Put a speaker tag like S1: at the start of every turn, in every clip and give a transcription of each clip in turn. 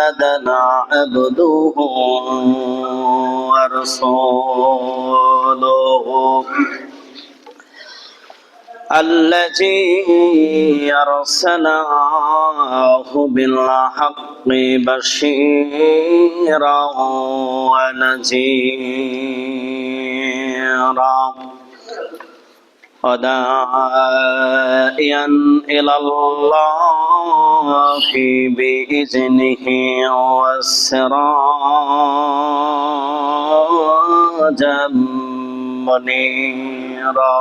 S1: محمدا عبده ورسوله الذي أرسله بالحق بشيرا ونذيرا وداعيا إلى الله بإذنه وسراجا منيرا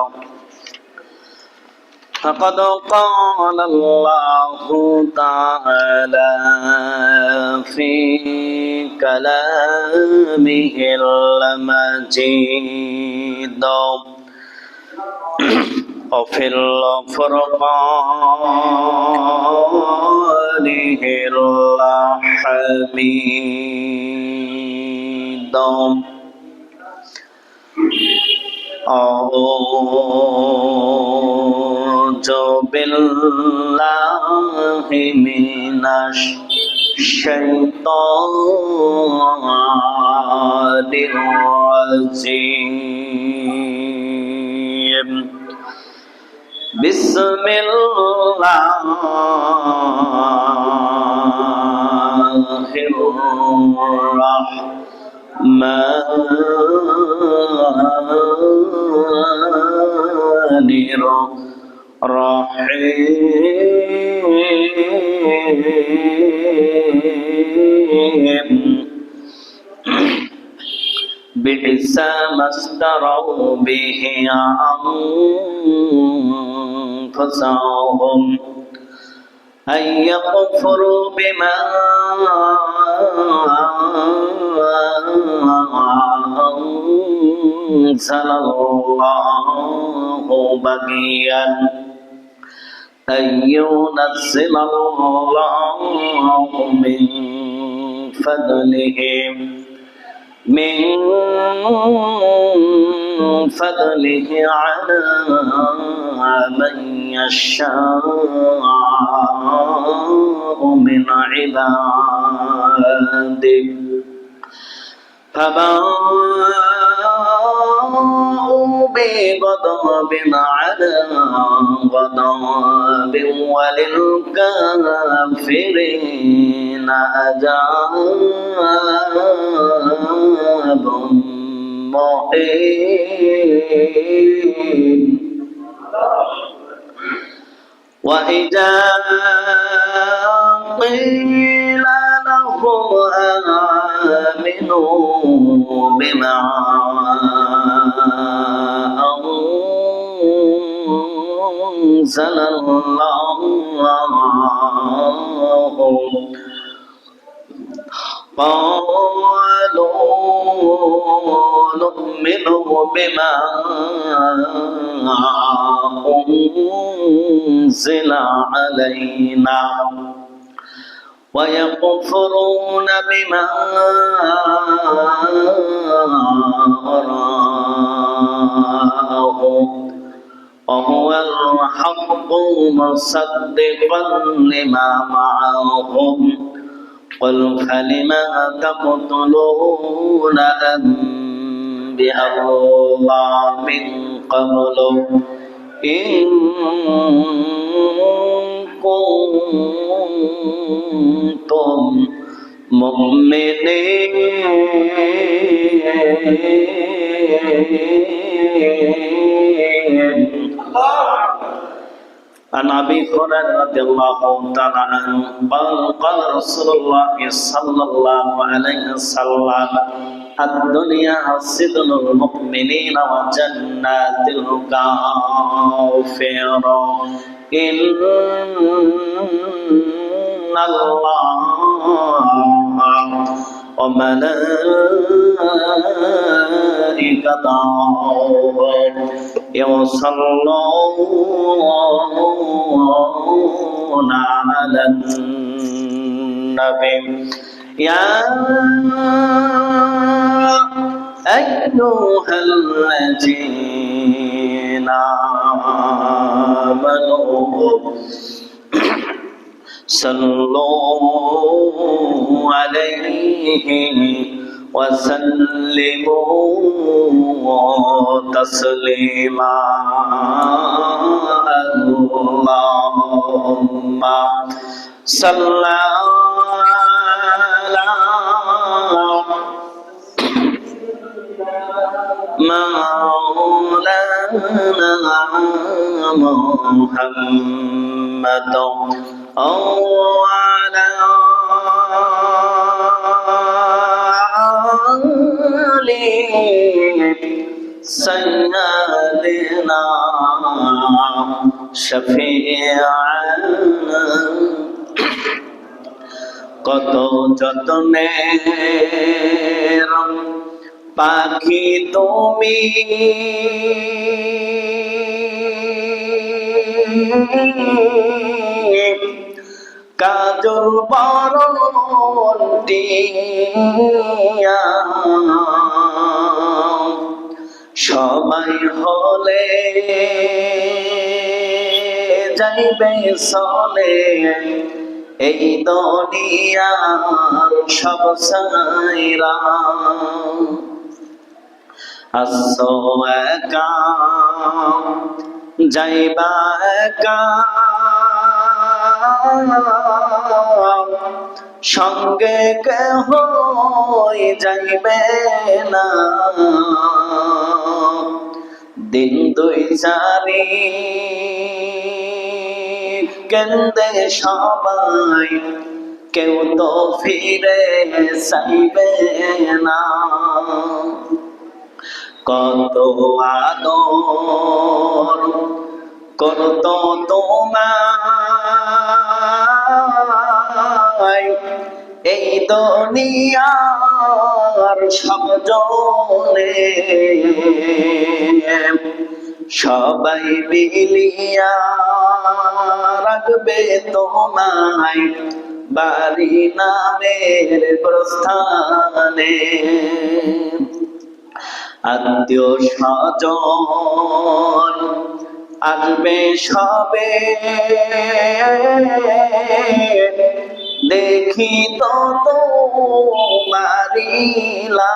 S1: فقد قال الله تعالى في كلامه المجيد وفي الفرقان الحميد أعوذ بالله من الشيطان الرجيم بسم الله الرحمن الرحيم بئس ما اشتروا به أنفسهم أن يكفروا بما أنزل الله بغيا أن ينزل الله من فضله على من يشاء من عباده فباءوا بغضب على غضب وللكافرين عذاب مهين وإذا قيل لهم آمنوا بما أنزل الله قالوا نؤمن بما أنزل علينا ويكفرون بما وراءه وهو الحق مصدقا لما معهم قل فلم تقتلون أنبياء الله من قبل إن كنتم مؤمنين عن أبي هريرة رضي الله تعالى عنه قال رسول الله صلى الله عليه وسلم الدنيا سجن المؤمنين وجنات الكافرين إن الله وملائكته يصلون على النبي يا أيها الذين آمنوا صلوا عليه وسلموا تسليما اللهم صل على مولانا محمد وعلى آل سيدنا شفيعنا কত যত্নের পাখি তুমি কাজল বরণ টিয়া সবাই হলে যাইবে চলে এই দুনিয়ার সব সাইরা আসো একা যাইবা একা সঙ্গে কেহ যাইবে না দিন দুই চারি কেন্দে সবাই কেউ তো ফিরে চাইবে না কত আদর করত তোমায় এই দুনিয়ার সব জনে সবাই মিলিয়া রাখবে তোমায় বাড়ি নামের প্রস্থানে আত্মীয় স্বজন আসবে সবে দেখি তো তোমারি লাশ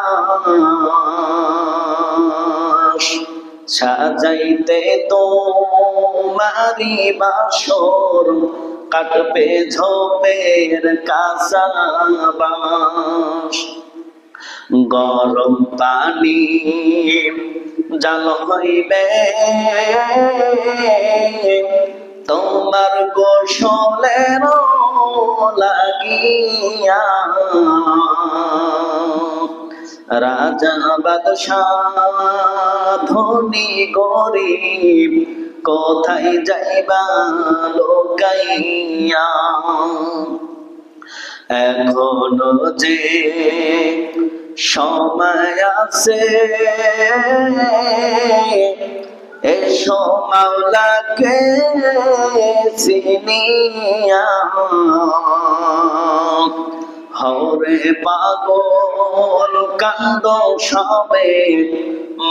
S1: সাজাইতে তোমারি বাসর কাটবে ঝোপের কাঁচা বাঁশ গরম পানি জাল হইবে তোমার গোসলের লাগিয়া রাজা বাদশাহ ধনী গরিব কোথায় যাইবা লোকাইয়া এখনো যে সময় আছে এসো মাওলাকে চিনিয়া হরে পাগল কান্দ সবে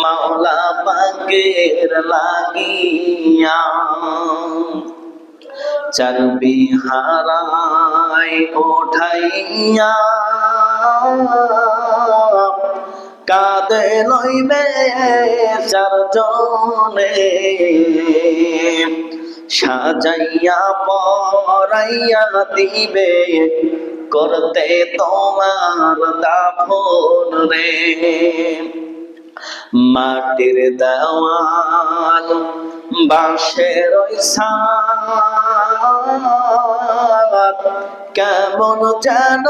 S1: মাওলা পাকের লাগিয়া চর্বি হারাই ওঠাইয়া কাঁদে লইবে চারজনে সাজাইয়া পরাইয়া দিবে করতে তোমার দাফন রে মাটির দেওয়াল বাঁশের ছাদ কেমন যেন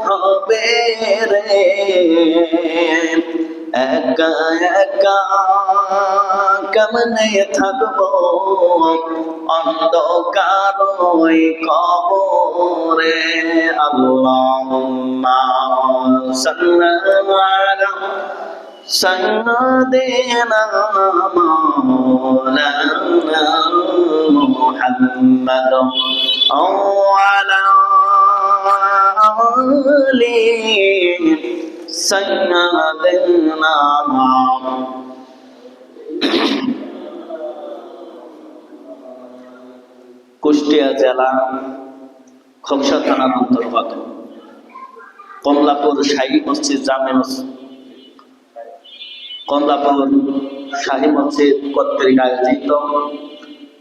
S1: হবে রে একা একা কেমনে থাকবো অন্ধকার ওই কবরে আল্লাহুম্মা সাল্লি আলা সাইয়্যিদিনা মাওলানা মুহাম্মাদ ওয়া আলা আলি সাইয়্যিদিনা কুষ্টিয়া জেলা খোকসা থানার অন্তর্গত কমলাপুর শাহী মসজিদ জামে মসজিদ কমলাপুর শাহী মসজিদ কর্তৃক আয়োজিত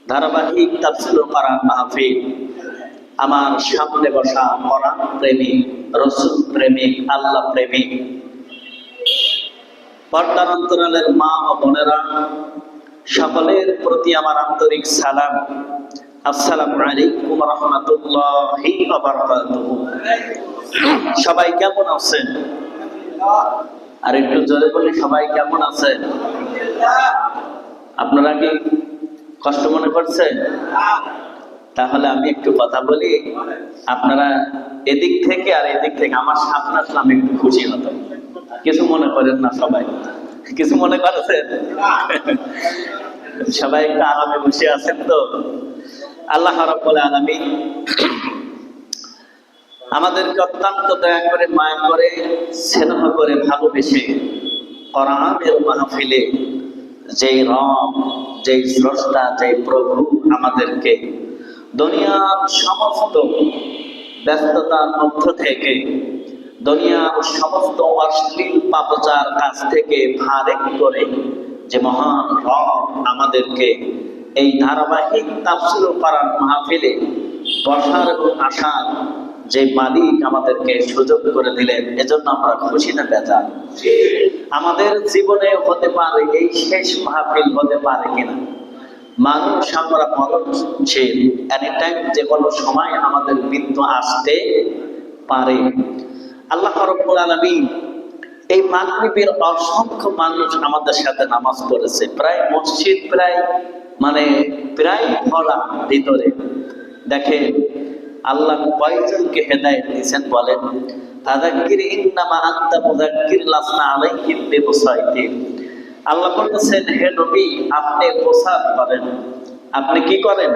S1: ধারাবাহিক তাফসীর কোরআন মাহফিল। আমার সামনে বসা কোরআন প্রেমিক, রাসূল প্রেমিক, আল্লাহ প্রেমিক পর্দার অন্তরালের মা ও বোনেরা, সকলের প্রতি আমার আন্তরিক সালাম। আসসালামু আলাইকুম ওয়া রাহমাতুল্লাহি ওয়া বারাকাতুহু। সবাই কেমন আছেন? আর একটু জোরে বলি, সবাই কেমন আছেন? আপনারা কি কষ্ট মনে করছেন? তাহলে আমি একটু কথা বলি, আপনারা এদিক থেকে আর এদিক থেকে আমার সামনে আসলে আমি একটু খুশি হতাম। কিছু মনে করেন না, সবাই কিছু মনে করেছেন? সবাই একটু আরামে বসে আছেন তো? আল্লাহ রাব্বুল আলামিন আমাদেরকে অত্যন্ত দয়া করে, মায়া করে, স্নেহ করে, ভালোবেসে কোরআনের মাহফিলে যেই রব, যেই স্রষ্টা, যেই প্রভু আমাদেরকে দুনিয়ার সমস্ত ব্যস্ততার মধ্য থেকে, দুনিয়ার সমস্ত অশ্লীল পাপচার কাছ থেকে ফারেক করে যে মহান রব আমাদেরকে এই ধারাবাহিক তাফসীর কোরআন মাহফিলে বসার এবং আসার যে মালিক আমাদেরকে সুযোগ করে দিলেন, এজন্য আমরা খুশি না বেজার? আমাদের জীবনে হতে পারে এই শেষ মাহফিল, হতে পারে কিনা। মানুষ আমরা মরণশীল, এনি টাইম, যে কোনো সময় আমাদের মৃত্যু আসতে পারে। আল্লাহ রাব্বুল আলামিন এই মাগরিবের অসংখ্য মানুষ আমাদের সাথে নামাজ পড়েছে, প্রায় মসজিদ প্রায় ভরা ভিতরে। দেখেন আল্লাহ কয়জনকে হেদায়েত দিয়েছেন বলেন? ফাযাক্কির ইন্নামা আনতা মুযাক্কির লাসনা আলাইহিম বিমুসাইতির। আল্লাহ বলতেছেন, হে নবী, আপনি প্রচার করেন। আপনি কি করেন?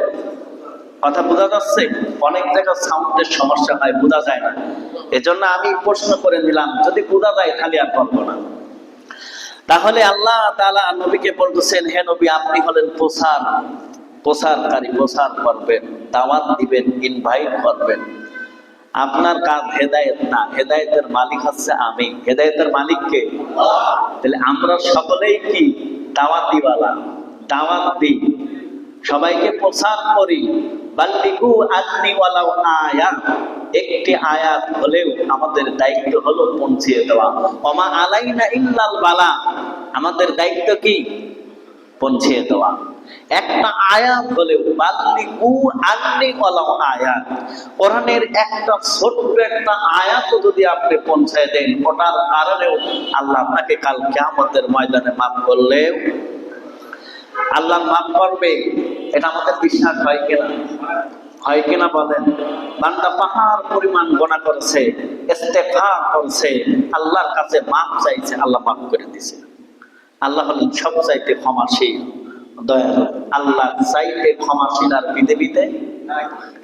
S1: কথা বোঝা যাচ্ছে? অনেক জায়গায় সাউন্ডের সমস্যা হয়, বোঝা যায় না। এজন্য আমি প্রশ্ন করে নিলাম, যদি বোঝা যায় তাহলে আর করবো না। তাহলে আল্লাহ তাআলা নবীকে বলতেছেন, হে নবী, আপনি হলেন প্রচারকারী, প্রচার করবেন, দাওয়াত দিবেন, ইনভাইট করবেন। আপনার কাজ হেদায়েত না, হেদায়েতের মালিক হচ্ছে আমি। হেদায়েতের মালিক কে? তাহলে আমরা সকলেই কি দাওয়াতিওয়ালা? দাওয়াত দিই, সবাইকে প্রচার করি। বাল্লিগু আন্নি ওয়ালাউ আয়াত, একটি আয়াত হলেও আমাদের দায়িত্ব হলো পৌঁছিয়ে দেওয়া। ওমা আলাইনা ইল্লাল বালা, আমাদের দায়িত্ব কি? পৌঁছিয়ে দেওয়া। একটা আয়াত হলেও, বাল্লিগু আন্নি ওয়ালাউ আয়াত, কোরআনের একটা ছোট্ট একটা আয়াত যদি আপনি পৌঁছায় দেন, ওটার কারণেও আল্লাহ আপনাকে কাল কিয়ামতের ময়দানে মাফ করলেও আল্লাহ মাফ করবে। এটা আমাদের বিশ্বাস হয় কিনা? হয় কিনা বলেন? বান্দা পাহাড় পরিমাণ গুনাহ করেছে, ইস্তেগফার করেছে, আল্লাহর কাছে মাফ চাইছে, আল্লাহ মাফ করে দিয়েছে। আল্লাহ হলেন সবচাইতে ক্ষমাশীল, দয়ালু। আল্লাহ চাইতে ক্ষমাশীল আর পৃথিবীতে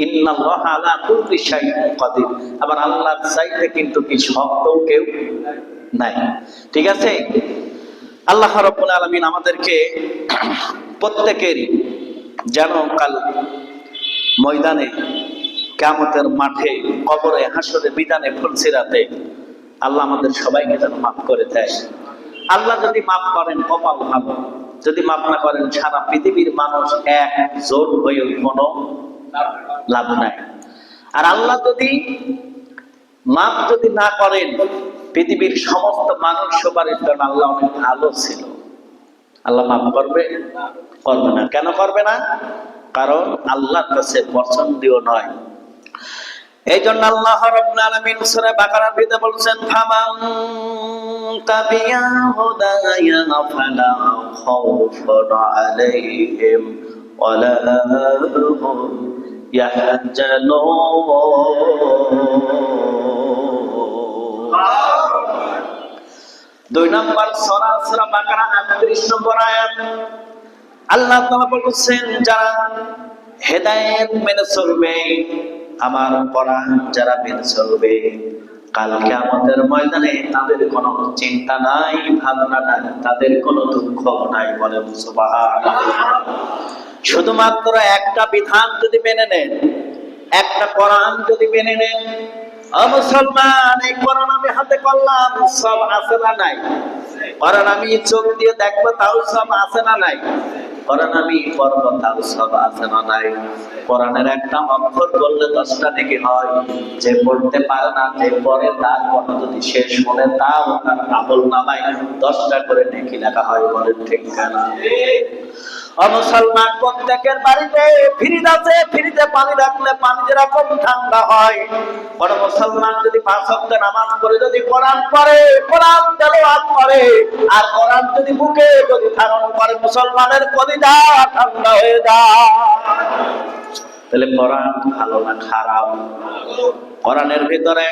S1: ইন্নাল্লাহা আলা কুল্লি শাইইন কাদির। আবার আল্লাহ চাইতে কিন্তু কি শক্ত কেউ নাই। ঠিক আছে? আল্লাহ রাব্বুল আলামিন আমাদেরকে প্রত্যেকেরই যেন কাল ময়দানে, কিয়ামতের মাঠে, কবরে, হাসরে, বিধানে, ফুলসিরাতে আল্লাহ আমাদের সবাইকে যেন মাফ করে দেয়। আল্লাহ যদি মাফ করেন কপাল ভালো, যদি মাফ না করেন সারা পৃথিবীর মানুষ এক জোট হয়ে কোনো লাভ নাই। আর আল্লাহ যদি মাফ যদি না করেন, পৃথিবীর সমস্ত মানুষ সুপারিশ করেন আল্লাহ অনেক ভালো ছিল, আল্লাহ মাফ করবে? করবে না। কেন করবে না? কারণ আল্লাহর কাছে পছন্দীয় নয়। এই জন্য আল্লাহ রাব্বুল আলামিন সূরা বাকারার ভিতরে বলছেন, ফামান তাবিয়া হুদায়া ফালা খাউফুন আলাইহিম ওয়ালা হুম ইয়াহজানুন। 2 নম্বর সূরা বাকারা 38 নম্বর আয়াত। আল্লাহ তাআলা বলেছেন, যারা হেদায়েত মেনে চলবে, আমার কোরআন যারা মেনে চলবে, কাল কিয়ামতের ময়দানে তাদের কোনো চিন্তা নাই, ভাবনা নাই, তাদের কোনো দুঃখ নাই। বলে সুবহানাল্লাহ। শুধুমাত্র একটা বিধান যদি মেনে নেন, একটা কোরআন যদি মেনে নেন, মুসলমান, এই কোরআন আমি হাতে করলাম, সব আছে না নাই? কোরআন আমি চোখ দিয়ে দেখবো, তাও সব আছে না নাই? কোরআন আমি পড়বো, তাও সব আছে না নাই? কোরআনের একটা অক্ষর বললে 10টা নেকি হয়। যে পড়তে পারে না, যে পড়ে তার কথা যদি শেষ মনে, তাও তার আমল নামায় 10টা করে নেকি লেখা হয়। বলেন ঠিক না? মুসলমান, প্রত্যেকের বাড়িতে ফ্রিজ আছে, ফ্রিজে পানি রাখলে পানি যেরকম ঠান্ডা হয়, বড় মুসলমান যদি 5 ওয়াক্ত নামাজ পড়ে, যদি কোরআন পড়ে, কোরআন তেলাওয়াত করে, আর কোরআন যদি বুকে যদি ধারণ করে, মুসলমানের কলিজা ঠান্ডা হয়ে যায়। তাহলে কোরআন ভালো না খারাপ? কোরআনের ভিতরে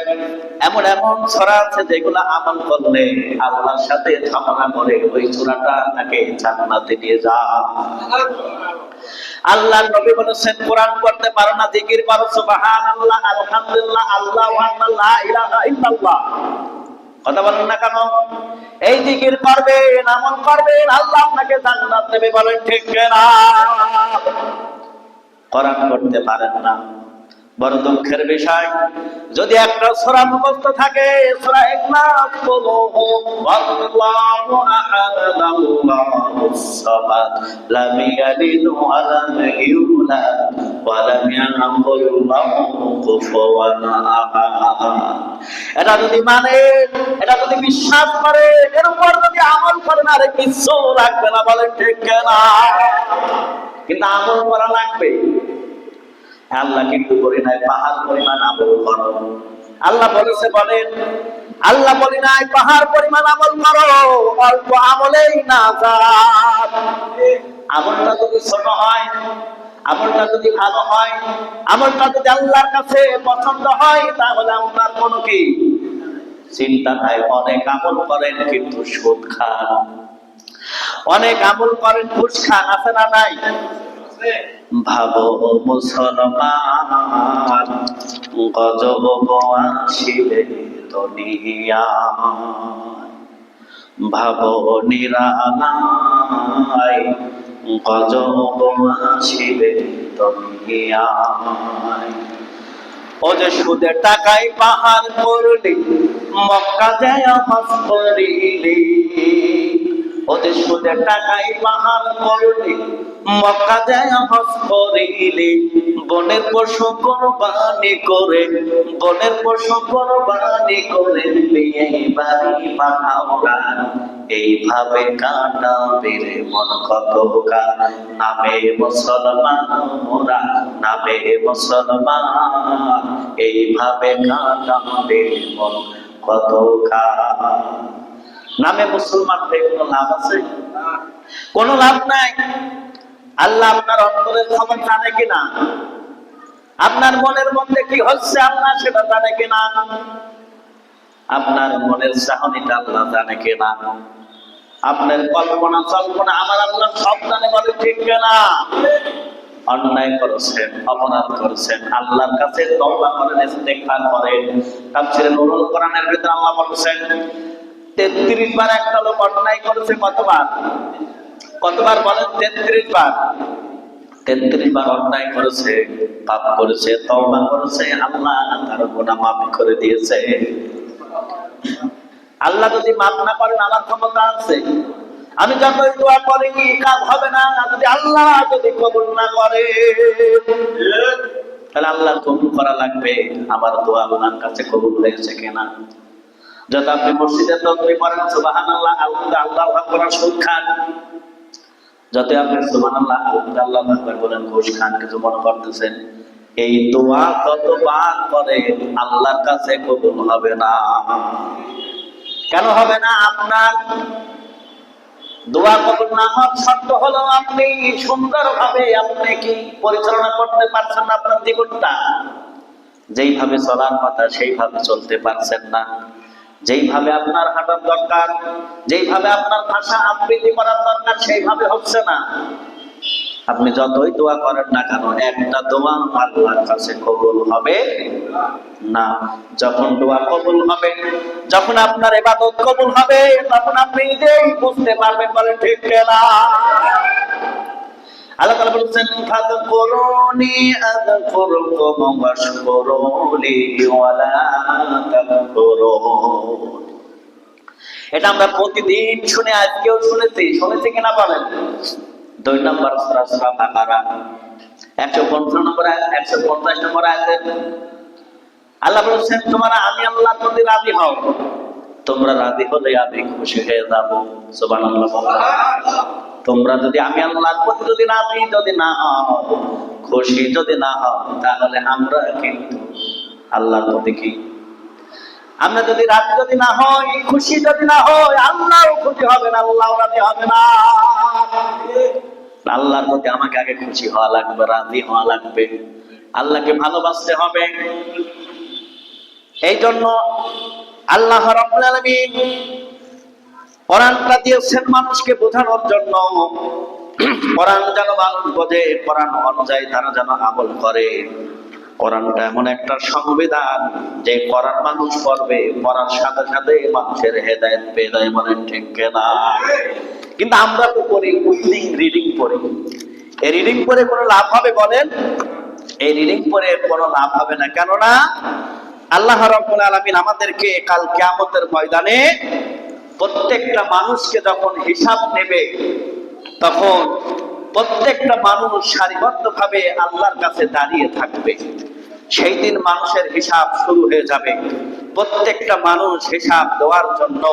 S1: এমন এমন সূরা আছে যেগুলো আমল করলে আল্লাহর সাথে ঝগড়া করে ওই সূরাটা তাকে জান্নাতে নিয়ে যায়। আল্লাহর নবী বলেছেন, কোরআন পড়তে পারো না, জিকির পারো, সুবহানাল্লাহ, আলহামদুলিল্লাহ, আল্লাহু আকবার, লা ইলাহা ইল্লাল্লাহ, কথা বলেন না কেন? এই জিকির করবেন, আমল করবেন, আল্লাহ আপনাকে জান্নাত দেবে। বলেন ঠিক না? কোরআন পড়তে পারেন না, বড় দুঃখের বিষয়। যদি একটা সূরা মুখস্থ থাকে, সূরা ইখলাস বলো, আল্লাহু আহাদ, আল্লাহুস সামাদ, লাম ইয়ালিদ ওয়া লাম ইউলাদ ওয়া লাম ইয়াকুল লাহু কুফুওয়ান আহাদ। এটা যদি মানে, এটা যদি বিশ্বাস করে, এর উপর যদি আমল করে, না রে কিছু লাগবে না। বলেন ঠিক না? কিন্তু আমল করা লাগবে। আল্লাহ কিন্তু বলে নাই পাহাড় পরিমাণ আমল করো। আল্লাহ বলেছে, বলেন, আল্লাহ বলে নাই পাহাড় পরিমাণ আমল করো, অল্প আমলেই নাজাত। আমলটা যদি ছোট হয়, আমলটা যদি ভালো হয়, আমলটা যদি আল্লাহর কাছে পছন্দ হয়, তাহলে আপনার কোনো কি চিন্তা নাই। অনেক আমল করেন কিন্তু সুদ খান, অনেক আমল করেন ঘুষ খান, আছে না নাই? ভাবো মুসলমান, গজব আসিবে দুনিয়ায়, ভাবো নিরালাই, গজব আসিবে দুনিয়ায়। ও যে সুদের টাকায় পাহাড় করলি, মক্কা যায় হজ করিলি, ওদের সুদের টাকায় পাহাড় করলি, মক্কা যায় হজ করিলি, বনের পশু কোরবানি করে, বনের পশু কোরবানি করে, বিয়ে বাড়ি পাঠাওরা, এইভাবে কাটাবে রে মন কত কাল। নামে মুসলমান মোরা, নামে মুসলমান, এইভাবে কাটাবে মন কত কাল। নামে মুসলমান হয়ে কোনো লাভ আছে? কোনো লাভ নাই। আল্লাহ আপনার অন্তরের খবর জানে কিনা? আপনার মনের মধ্যে কি হচ্ছে আপনার সেটা জানে কিনা? আপনার মনের চাহনিটা আল্লাহ জানে কিনা? আপনার কল্পনা কল্পনা আমার আল্লাহ সব জানে। বলে ঠিক কিনা? অন্যায় করেছেন, অপরাধ করেছেন, আল্লাহর কাছে তওবা করেন, ইস্তেগফার করেন। তাফসীরে নুরুল কোরআনের ভিতরে আল্লাহ বলেছেন 33 বার একটা লোক অন্যায় করেছে। কতবার? কতবার বলেন? 33 বার। 33 বার অন্যায় করেছে, পাপ করেছে, তওবা করেছে, আল্লাহ তার গুনাহ মাফ করে দিয়েছে। আল্লাহ যদি মাফ না করেন, আমার ক্ষমতা আছে, আমি যতই দোয়া করি কাজ হবে না। যদি আল্লাহ যদি কবুল না করে, তাহলে আল্লাহ কবুল করা লাগবে আমার দোয়া আল্লাহর কাছে কবুল হয়েছে কিনা। যত আপনি মসজিদে তাকবীর পড়েন, সুবহানাল্লাহ, আলহামদুলিল্লাহ, আল্লাহু আকবার, সুদ খান, যত আপনি সুবহানাল্লাহ, আলহামদুলিল্লাহ, আল্লাহু আকবার বলেন, ঘুষ খান, কিছু মনে করতেছেন, এই দোয়া যতবার করে আল্লাহর কাছে কবুল হবে না। কেন হবে না? আপনার দোয়া কবুল না হওয়ার শর্ত হলো আপনি সুন্দরভাবে আপনি কি পরিচালনা করতে পারছেন না আপনার জীবনটা। যেইভাবে চলার কথা সেইভাবে চলতে পারছেন না, যেইভাবে আপনার হাঁটার দরকার, যেইভাবে আপনার ভাষা আবৃত্তি করার দরকার সেইভাবে হচ্ছে না। আপনি যতই দোয়া করেন না কেন, একটা দোয়া আল্লাহর কাছে কবুল হবে না। যখন দোয়া কবুল হবে, যখন আপনার ইবাদত কবুল হবে, তখন আপনি নিজেই বুঝতে পারবেন। বলেন ঠিক না? আল্লাহ তাআলা বলেছেন ফাযকুরুনি আযকুরকুম ওয়াশকুরুলি ওয়ালা তাকফুরুন। এটা আমরা প্রতিদিন শুনে, আজকেও শুনেছি কিনা বলেন? 2 নম্বর সূরা সূরা বাকারা 115 নম্বর আয়াত, 150 নম্বর আয়াতে আল্লাহ বলেছেন তোমরা আমি আল্লাহ যদি রাজি হও, তোমরা রাজি হলে আমি খুশি হয়ে যাব। সুবহানাল্লাহ। তোমরা যদি আমি আল্লাহর প্রতি যদি রাজি যদি না হও, খুশি যদি না হও, তাহলে আমরা কিন্তু আল্লাহর প্রতি কি, আমরা যদি রাজি যদি না হই, খুশি যদি না হই, আল্লাহও খুশি হবে না, আল্লাহও রাজি হবে না। আল্লাহর প্রতি আমাকে আগে খুশি হওয়া লাগবে, রাজি হওয়া লাগবে, আল্লাহকে ভালোবাসতে হবে। এই জন্য আল্লাহ রাব্বুল আলামিন কোরআনটা দিয়েছেন মানুষকে বোঝানোর জন্য। কোরআন যেন মানুষ বোঝে, কোরআন অনুযায়ী তারা যেন আমল করে। কোরআনটা এমন একটা সংবিধান যে কোরআন মানুষ পড়বে, পড়ার সাথে সাথে মানুষের হেদায়েত পেয়ে যায়। বলেন ঠিক কিনা? কিন্তু আমরা তো করি রিডিং পড়ি। এই রিডিং পড়ে কোনো লাভ হবে বলেন? এই রিডিং পড়ে কোনো লাভ হবে না। কেননা আল্লাহ রাব্বুল আলামিন আমাদেরকে কাল কিয়ামতের ময়দানে প্রত্যেকটা মানুষকে যখন হিসাব নেবে, তখন প্রত্যেকটা মানুষ সারিবদ্ধভাবে আল্লাহর কাছে দাঁড়িয়ে থাকবে। সেই দিন মানুষের হিসাব শুরু হয়ে যাবে। প্রত্যেকটা মানুষ হিসাব দেওয়ার জন্য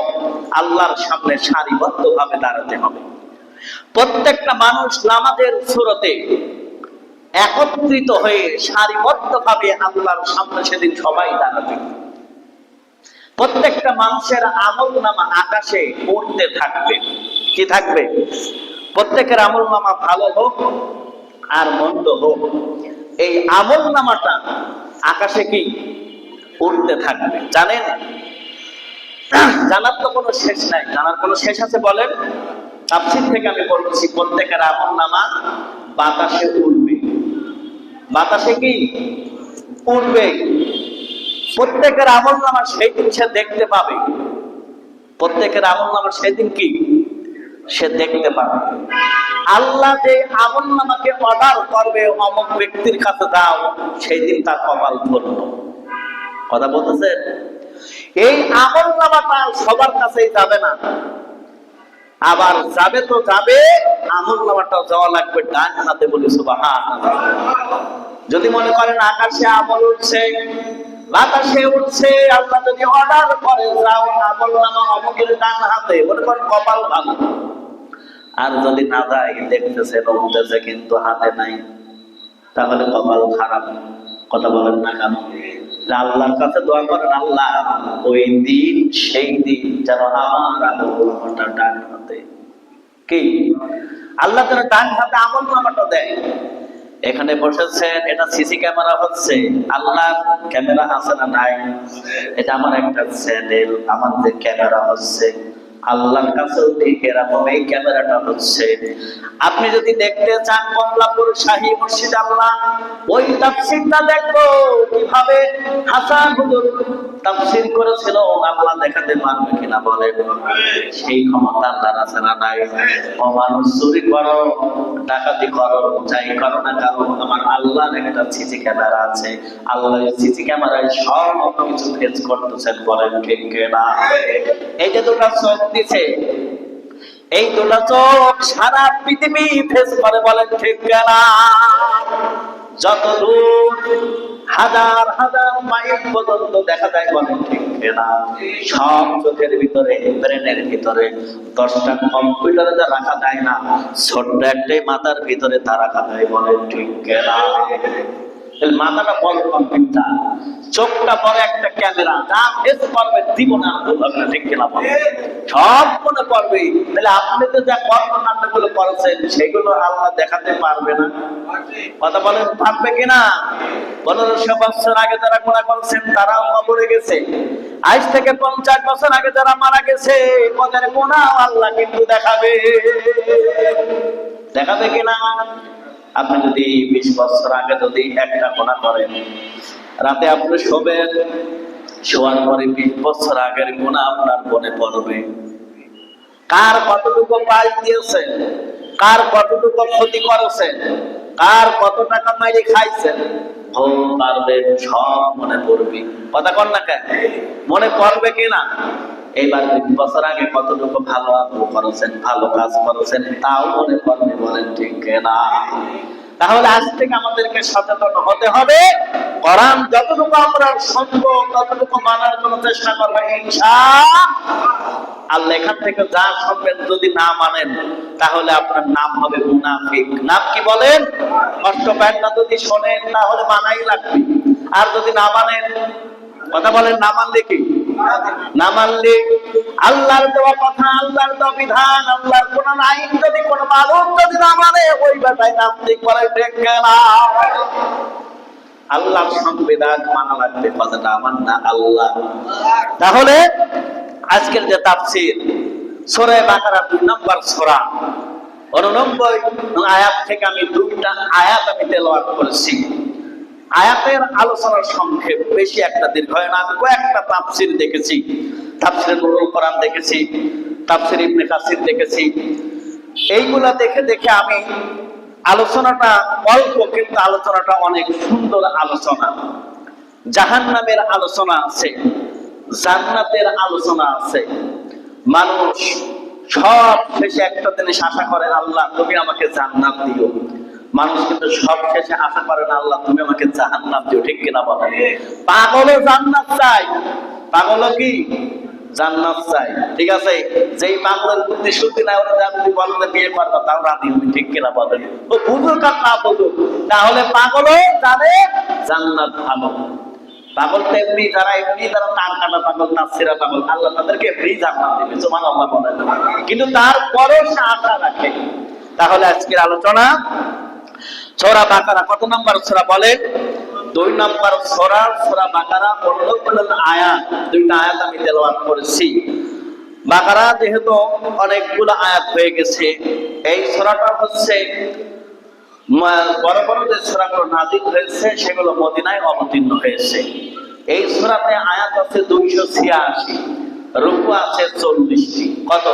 S1: আল্লাহর সামনে সারিবদ্ধভাবে দাঁড়াতে হবে। প্রত্যেকটা মানুষ নামাজের সুরতে একত্রিত হয়ে সারিবদ্ধভাবে আল্লাহর সামনে সেদিন সবাই দাঁড়াবে। প্রত্যেকটা মানুষের আমলনামা আকাশে উড়তে থাকবে। কি থাকবে? প্রত্যেকের আমলনামা ভালো হোক আর মন্দ হোক, এই আমলনামাটা আকাশে কি উড়তে থাকবে। জানেন, জানার তো কোনো শেষ নাই। জানার কোনো শেষ আছে বলেন? তাফসীর থেকে আমি বলছি, প্রত্যেকের আমলনামা বাতাসে উড়বে। বাতাসে কি উড়বে? প্রত্যেকের আমলনামা সেই দিন সে দেখতে পাবে। প্রত্যেকের আমলনামা সেই দিন কি সে দেখতে পাবে। আল্লাহ যে আমলনামাকে অর্ডার করবে অমুক ব্যক্তির কাছে দাও, সেই দিন তার কপাল ধন্য। কথা বলতেছেন? এই আমলনামাটা সবার কাছেই যাবে না। আবার যাবে তো যাবে, আমলনামাটা যাওয়া লাগবে ডান হাতে। বলি সুবহানাল্লাহ। যদি মনে করেন আকাশে আমল উঠছে, বাতাসে উঠছে, আল্লাহ যদি অর্ডার করে যাও আমলনামা অমুকের ডান হাতে, মনে করেন কপাল ভালো। আর যদি না যায়, দেখতেছে উঠতেছে কিন্তু হাতে নাই, তাহলে কপাল খারাপ। কথা বলেন না কেন? আল্লাহর কাছে দোয়া করেন, আল্লাহ ওই দিন সেই দিন যেন আমার আমলনামাটা ডান হাতে কি, আল্লাহ যেন ডান হাতে আমলনামাটা দেয়। এখানে বসেছেন, এটা সিসি ক্যামেরা হচ্ছে। আল্লাহ ক্যামেরা আছে না নাই? এটা আমার একটা চ্যানেল, আমার যে ক্যামেরা হচ্ছে, আল্লাহর কাছেও ঠিক এরকম এই ক্যামেরাটা হচ্ছে। আপনি যদি দেখতে চান কমলাপুর শাহী মসজিদ আল্লাহ, ওই তাফসীরটা দেখবো কিভাবে হাসান হুজুর তাফসীর করেছিল, আল্লাহ দেখাতে পারবে কিনা বলেন? সেই ক্ষমতা আল্লাহর আছে না নাই? ও মানুষ, চুরি করো, ডাকাতি করো, যাই করো না কারো, আমার আল্লাহর একটা সিসি ক্যামেরা আছে। আল্লাহ সিসি ক্যামেরায় সব কিছু ফেস করতেছেন। বলেন ঠিক কিনা? এই যে দুটো চোখ দিছে, এই দুটো চোখ সারা পৃথিবী ফেস করে। বলেন ঠিক কিনা? যত দূর হাজার হাজার মাইল পর্যন্ত দেখা যায়। বলেন ঠিক কিনা? সব চোখের ভিতরে, ব্রেনের ভিতরে 10টা কম্পিউটারে যা রাখা যায় না, ছোট্ট একটাই মাথার ভিতরে তা রাখা যায়। বলেন ঠিক কিনা? মাথাটা বড় কম্পিউটার, চোখটা বড় একটা ক্যামেরা, যা ফেস করবে জীবনে আনন্দ। ঠিক কিনা? সব মনে করবে। তাহলে আপনি তো যা কর্মকাণ্ডগুলো করেছেন, সেগুলো আল্লাহ দেখাতে পারবে না? কথা বলেন, পারবে কিনা? 1500 বছর আগে যারা গুনাহ করেছেন, তারাও কবরে গেছে। আজ থেকে 50 বছর আগে যারা মারা গেছে, ওদের গুনাহ আল্লাহ কিন্তু দেখাবে। দেখাবে কিনা? আপনি যদি 20 বছর আগে যদি একটা গুনাহ করেন, রাতে আপনি শোবেন, শোয়ার পরে 20 বছর আগের গুনাহ আপনার মনে পড়বে। কার কতটুকু পাশ দিয়েছে, কার কতটুকু ক্ষতি করেছেন, কার কত টাকা মাইরে খাইছেন, পারবে সব মনে পড়বে। কথা কন না কেন? মনে পড়বে কিনা? এইবার ২ বছর আগে কতটুকু ভালো আমল করেছেন, ভালো কাজ করেছেন, তাও মনে পড়বে। বলেন ঠিক কিনা? তাহলে আজ থেকে আমাদেরকে সচেতন হতে হবে। কোরআন যতটুকু আমরা শুনবো ততটুকু মানার জন্য চেষ্টা করবো ইনশাআল্লাহ। এখান থেকে যা শুনবেন যদি না মানেন তাহলে আপনার নাম হবে মুনাফিক। নাম কি বলেন? কষ্ট পায় না, যদি শোনেন তাহলে মানাই লাগবে। আর যদি না মানেন, কথা বলেন, না মানলে কি? না মানলে আল্লাহর দেওয়া কথা, আল্লাহর দেওয়া বিধান, আল্লাহর কোন আইন যদি কোন মানুষ যদি না মানে, ওই ব্যাপারে নাস্তিক বলে ঠিক না। আল্লাহর সংবিধান মানা লাগবে, কথাটা আমার না আল্লাহ। তাহলে আজকের যে তাফসীর সূরা বাকারা ২ নম্বর সূরা ৮৯ আয়াত থেকে আমি ২টা আয়াত আমি তেলাওয়াত করেছি। আয়াতের আলোচনার সংক্ষেপ, বেশি একটা দীর্ঘ হয় না। আমি কয়েকটা তাফসীর দেখেছি, তাফসীরে নুরুল কোরআন দেখেছি, তাফসীর ইবনে কাসির দেখেছি। এইগুলা দেখে দেখে আমি আলোচনাটা অল্প, কিন্তু আলোচনাটা অনেক সুন্দর আলোচনা। জাহান্নামের আলোচনা আছে, জান্নাতের আলোচনা আছে। মানুষ সব শেষে একটা জিনিস আশা করে, আল্লাহ তুমি আমাকে জান্নাত দিও। মানুষ কিন্তু সব শেষে আশা করে না, আল্লাহ তুমি আমাকে জাহান্নাম দিও। ঠিক কিনা বলেন? পাগলও জান্নাত চাই, পাগলও কি জান্নাত চাই। ঠিক আছে, যেই পাগলের বুদ্ধি শুদ্ধি না, ওরা যদি বলেন বিয়ে করবা তাও রাজি হবে। ঠিক কিনা বলেন? ও বুঝুক আর না বুঝুক, তাহলে পাগলও জানে জান্নাত ভালো। পাগল তো এমনি, যারা তার কাটা পাগল, তার সেরা পাগল, আল্লাহ তাদেরকে ফ্রি জান্নাত দিবে, সুবহানাল্লাহ বলেন। কিন্তু তারপরও সে আশা রাখে। তাহলে আজকের আলোচনা সূরা বাকারা কত নম্বর সূরা বলেন? ২ নম্বর সূরা, সূরা বাকারা ১৫ আয়াত। ২টা আয়াত আমি তেলাওয়াত করেছি। বাকারা যেহেতু অনেকগুলো আয়াত হয়ে গেছে, এই সূরাটা হচ্ছে বড় বড় যে সূরাগুলো নাযিল হয়েছে সেগুলো মদিনায় অবতীর্ণ হয়েছে। এই সূরাতে আয়াত আছে ২৮৬, রুকু আছে ৪০টি। কত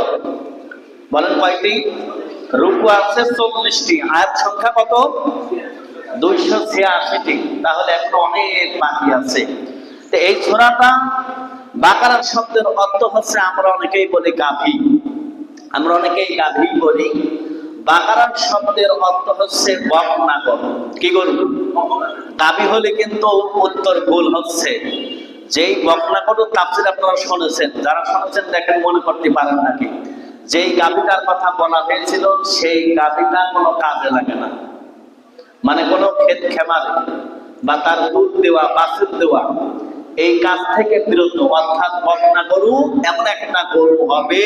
S1: বলেন? কয়টি? রুকু আছে ৪০টি, আয়াত সংখ্যা কত? ২৮৬টি। তাহলে এখন অনেক বাকি আছে। তো এই সূরাটা বাকারার শব্দের অর্থ হচ্ছে, আমরা অনেকেই বলি গাভী, আমরা অনেকেই গাভী বলি। বাকারার শব্দের অর্থ হচ্ছে বকনা গরু। কি গরু? গাভী হলে কিন্তু উত্তর ভুল হচ্ছে। যেই বকনা গরু তাফসীর আপনারা শুনেছেন, যারা শুনেছেন দেখেন মনে করতে পারেন নাকি? যেই গাভীটার কথা বলা হয়েছিল সেই গাভীটা কোনো কাজে লাগে না, মানে কোনো ক্ষেত খামারে বা তার দুধ দেওয়া, বাছুর দেওয়া, এই কাজ থেকে বিরত। অর্থাৎ বকনা গরু এমন একটা গরু হবে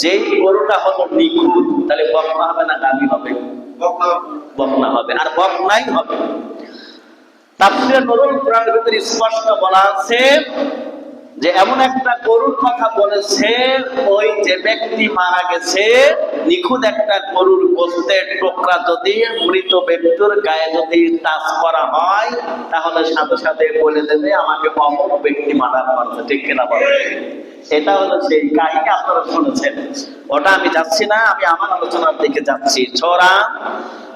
S1: যেই গরুটা হলো নিখুঁত। তাহলে বকনা হবে না গাভী হবে? বকনা হবে, আর বকনাই হবে। তাফসীরে নুরুল কোরআনের ভিতরে স্পষ্ট বলা আছে যে এমন একটা গরুর কথা বলেছে, ওই যে ব্যক্তি মারা গেছে, নিখুঁত একটা গরুর গোশতের টুকরা যদি মৃত ব্যক্তির গায়ে যদি টাচ করা হয়, তাহলে সাথে সাথে বলে দেবে আমাকে অমুক ব্যক্তি মারা করেছে। ঠিক কিনা বলে? এটা হলো সেই কাহিনী আপনারা শুনেছেন। ওটা আমি যাচ্ছি না, আমি আমার আলোচনার দিকে যাচ্ছি। সূরা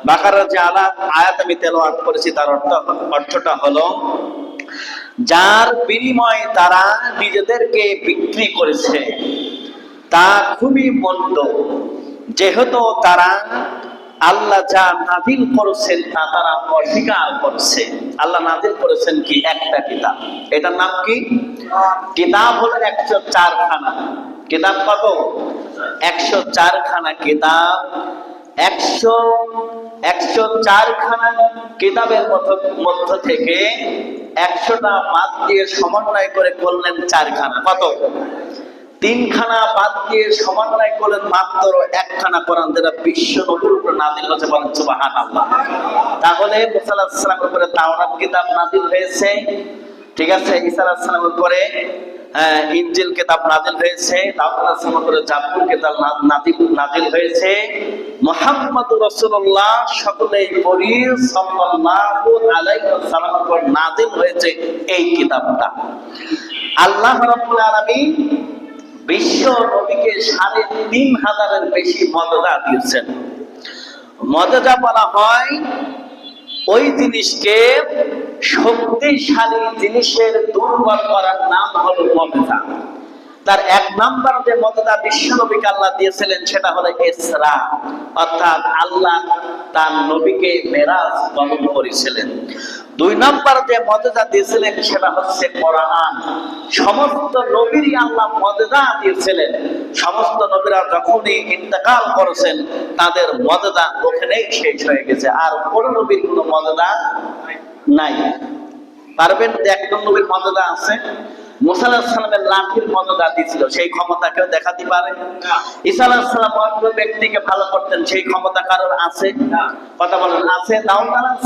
S1: বাকারার যে আয়াত আমি তেলাওয়াত করেছি, তার অর্থটা হলো, যার বিনিময়ে তারা নিজেদেরকে বিক্রি করেছে তা খুবই মন্দ, যেহেতু তারা আল্লাহ যা নাযিল করেছেন তা তারা অস্বীকার করছে। আল্লাহ নাযিল করেছেন কি? একটা কিতাব। এটার নাম কি? কিতাব হলো ১০৪ খানা। কিতাব কত? ১০৪ খানা কিতাব। ১০৪ খানা কিতাবের মধ্য থেকে ১০০টা বাদ দিয়ে সমন্বয় করে করলেন ৪ খানা। কত? ৩ খানা বাদ দিয়ে সমন্বয় করলেন মাত্র ১ খানা কোরআন, যেটা বিশ্ব নবীর উপর নাযিল হয়েছে। বলেন সুবহানাল্লাহ। তাহলে মুসা আলাইহিস সালামের উপরে তাওরাত কিতাব নাযিল হয়েছে, ঠিক আছে। ঈসা আলাইহিস সালামের উপরে ইনজিল কিতাব নাযিল হয়েছে, দাউদ আলাইহিস সালামের উপরে জাবুর কিতাব নাযিল হয়েছে। মুহাম্মদুর রাসূলুল্লাহ সকলেই পড়ি সাল্লাল্লাহু আলাইহি ওয়াসাল্লামের উপর নাযিল হয়েছে এই কিতাবটা। আল্লাহ রাব্বুল আলামিন বিশ্ব নবীকে ৩,৫০০-এর বেশি মর্যাদা দিয়েছেন। মর্যাদা বলা হয় ওই জিনিসকে শক্তিশালী জিনিসের দুর্বল করার নাম হলো মর্যাদা। তার এক নাম্বার যে মর্যাদা বিশ্বনবীকে আল্লাহ দিয়েছিলেন সেটা হলো ইসরা, অর্থাৎ আল্লাহ তার নবীকে মেরাজ বহন করেছিলেন। দুই নাম্বার যে মর্যাদা দিয়েছিলেন সেটা হচ্ছে কোরআন। সমস্ত নবীরই আল্লাহ মর্যাদা দিয়েছিলেন। সমস্ত নবীরা যখনই ইন্তেকাল করেছেন তাদের মর্যাদা ওখানেই শেষ হয়ে গেছে, আর কোন নবীর কোনো মর্যাদা নাই। পারবেন যে একজন নবীর মর্যাদা আছে? মুসা আলাইহিস সালামের লাঠির মর্যাদা দিয়েছিল, সেই ক্ষমতা কেউ দেখাতে পারে? ঈসা আলাইহিস সালাম অন্য ব্যক্তিকে ভালো করতেন, সেই ক্ষমতা কারোর আছে? কথা বলেন, আছে? দাউদ আলাইহিস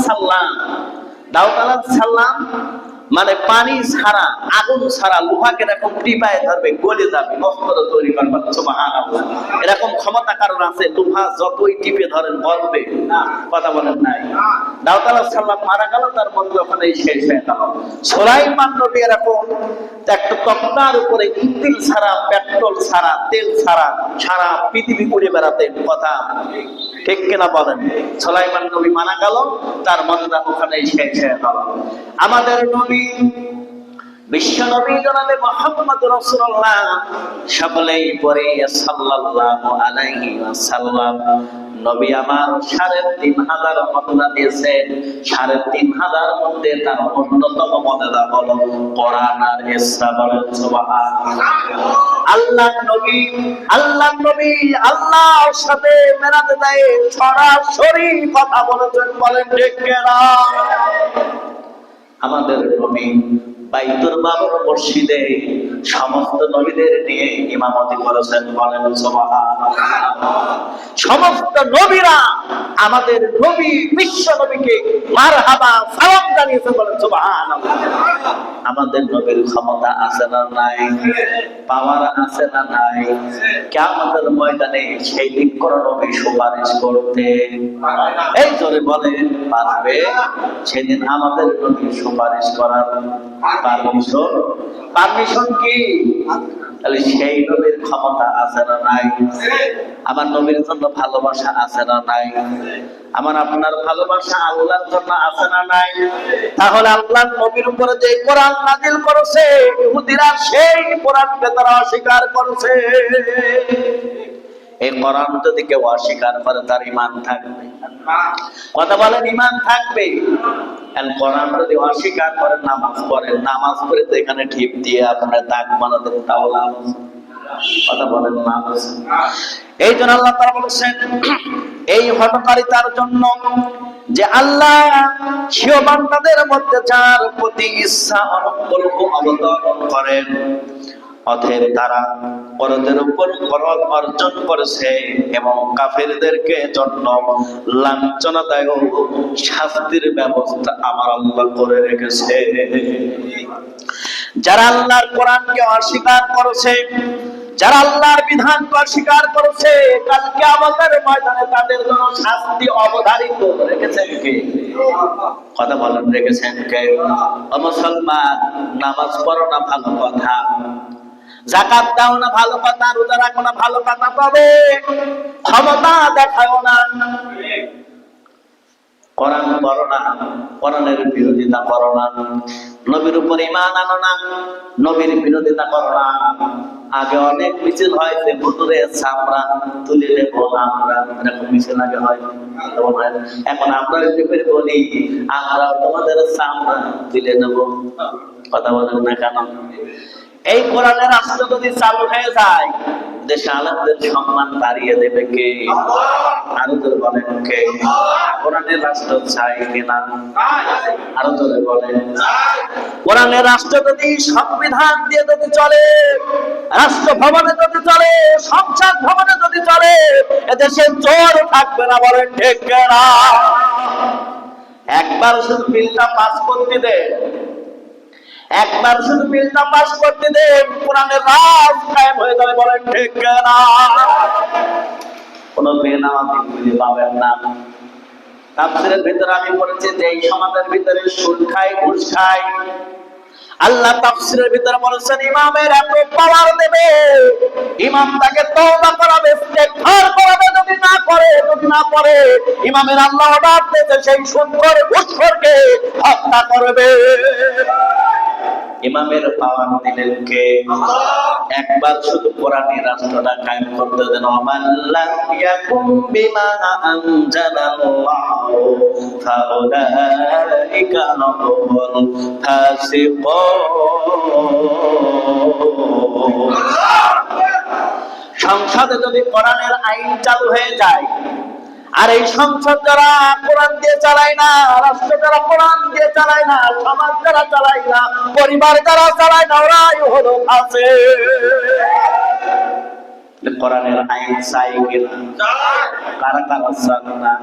S1: সালাম মানে পানি ছাড়া, আগুন ছাড়া লোহাকে এরকম টিপায় ধরবে, গলে যাবে, অস্ত্র তৈরি করবে। সুবহানাল্লাহ। এরকম ক্ষমতা কারোর আছে? লোহা যতই টিপে ধরেন গলবে না। কথা বলেন নাই? দাউদ আলাইহিস সালাম মারা গেল, তার মধ্যে ওখানেই শেষ হয়ে গেল। সুলাইমান নবী এরকম একটা তক্তার উপরে ইঞ্জিন ছাড়া, পেট্রোল ছাড়া, তেল ছাড়া সারা পৃথিবী ঘুরে বেড়াতেন। কথা ঠিক কিনা বলেন? সুলাইমান নবী মারা গেল, তার মর্যাদা ওখানেই শেষ হয়ে গেল। আমাদের নবী বিশ্ব নবী জনাবে মুহাম্মদ রাসূলুল্লাহ, সকলেই পড়ে সাল্লাল্লাহু আলাইহি ওয়াসাল্লাম। নবী আমার ৩৫০০ মর্যাদা দিয়েছেন। ৩৫০০ মধ্যে তার অন্যতম মর্যাদা হলো কোরআন আর ইসরা। বলেন সুবহানাল্লাহ। আল্লাহর নবী আল্লাহর সাথে মেরাজে যায় সরাসরি কথা বলেছেন। বলেন ঠিক কিনা? আমাদের নবী বাইতুল মামুর মসজিদে সমস্ত নবীদের নিয়ে ইমামতি করেছেন। বলেন সুবহানাল্লাহ। সমস্ত নবীরা আমাদের নবী বিশ্ব নবীকে মারহাবা সালাম জানিয়েছেন। বলেন সুবহানাল্লাহ। আমাদের নবীর ক্ষমতা আছে না নাই? পাওয়ার আছে না নাই? কিয়ামতের ময়দানে সেই দিন কোন নবী সুপারিশ করতে এই জোরে বলে পারবে? সেদিন আমাদের নবী সুপারিশ করার পারমিশন কি? তাহলে সেই নবীর ক্ষমতা আছে না নাই? আমার নবীর জন্য ভালোবাসা আছে না নাই? আমার আপনার ভালোবাসা আল্লাহর জন্য আছে না নাই? তাহলে আল্লাহর নবীর উপরে যে কোরআন নাযিল করেছে, ইহুদিরা সেই কোরআনকে তারা অস্বীকার করেছে। এই কোরআন যদি কেউ অস্বীকার করে তার ঈমান থাকবে? কথা বলেন, ঈমান থাকবে? কোরআন যদি অস্বীকার করে নামাজ পড়ে তো এখানে ঠিপ দিয়ে আপনার দাগ বানাতেন, তাহলে কথা বলেন না? এই জন্য আল্লাহ তাআলা বলেছেন এই হঠকারিতার জন্য যে আল্লাহ স্বীয় বান্দাদের মধ্যে যার প্রতি ইচ্ছা অনুকূল অবতরণ করেন, অতএব তারা পরদের উপর পরদ অর্জন করেছে এবং কাফেরদেরকে জন্য লাঞ্ছনাদায়ক শাস্তির ব্যবস্থা আমার আল্লাহ করে রেখেছে। যারা আল্লাহর কোরআনকে অস্বীকার করেছে, যারা আল্লাহর বিধানকে অস্বীকার করেছে, কাল কিয়ামতের ময়দানে তাদের জন্য শাস্তি অবধারিত রেখেছেন কে? কথা বলেন, রেখেছেন কে? ও মুসলমান, নামাজ পড়ো না ভালো কথা, যাকাত দাও না ভালো কথা, রোজা রাখো না ভালো কথা, তবে ক্ষমতা দেখাও না, কোরআন পড়ো না, কোরআনের বিরোধিতা করো না, নবীর উপর ঈমান আনো না, নবীর বিরোধিতা করো না। আগে অনেক মিছিল হয়েছে, হুজুরের চামড়া তুলে দেব আমরা, এরকম মিছিল আগে হয়। এখন আমরা বলি আমরা তোমাদের চামড়া তুলে নেব। কথা বলেন না কেন? এই কোরআনের রাষ্ট্র যদি চালু হয়ে যায়, দেশে আলেমদের সম্মান বাড়িয়ে দেবে কে? আরো জোরে বলেন কে? কোরআনের রাষ্ট্র চাই কিনা? আরো জোরে বলেন। কোরআনের রাষ্ট্র যদি সংবিধান দিয়ে যদি চলে, রাষ্ট্র ভবনে যদি চলে, সংসদ ভবনে যদি চলে, এদেশে চোর থাকবে না। বলেন ঠিক কিনা? একবার শুধু বিলটা পাস করতে দেন, একবার শুধু বিলটা পাস করতে দেন, কোরআনের রাজ কায়েম হয়ে যাবে। বলেন ঠিক না? কোন বেনামাজি খুঁজে পাবেন না। তাফসীরের ভিতরে আমি পড়েছি যে এই সমাজের ভিতরে সুদ খায়, ঘুষ খায়, আল্লাহ তাফসীরের ভিতরে বলেছেন ইমামের এত পাওয়ার দেবে, ইমাম তাকে তওবা করাবে, ইস্তেগফার করাবে, যদি না করে ইমামের আল্লাহ অর্ডার দিয়েছে সেই সুদখোর ঘুষখোরকে হত্যা করবে। ইমামের পাওয়ার দিলেন কে? একবার শুধু কোরআনের রাষ্ট্রটা কায়েম করতে দেন। আল্লাহ ইয়াকুম বিমা আনজালাল্লাহু ফাউলাইকা হুমুল ফাসিকুন। সংসদে যদি কোরআনের আইন চালু হয়ে যায়, আর এই সংসদ যারা কোরআন দিয়ে চালায় না, রাষ্ট্র যারা কোরআন দিয়ে চালায় না, সমাজ যারা চালায় না, পরিবার যারা চালায় না, ওরাই হলো ফাসিক। কোরআনের আইন চাই কিনা? কারা কারা চান না?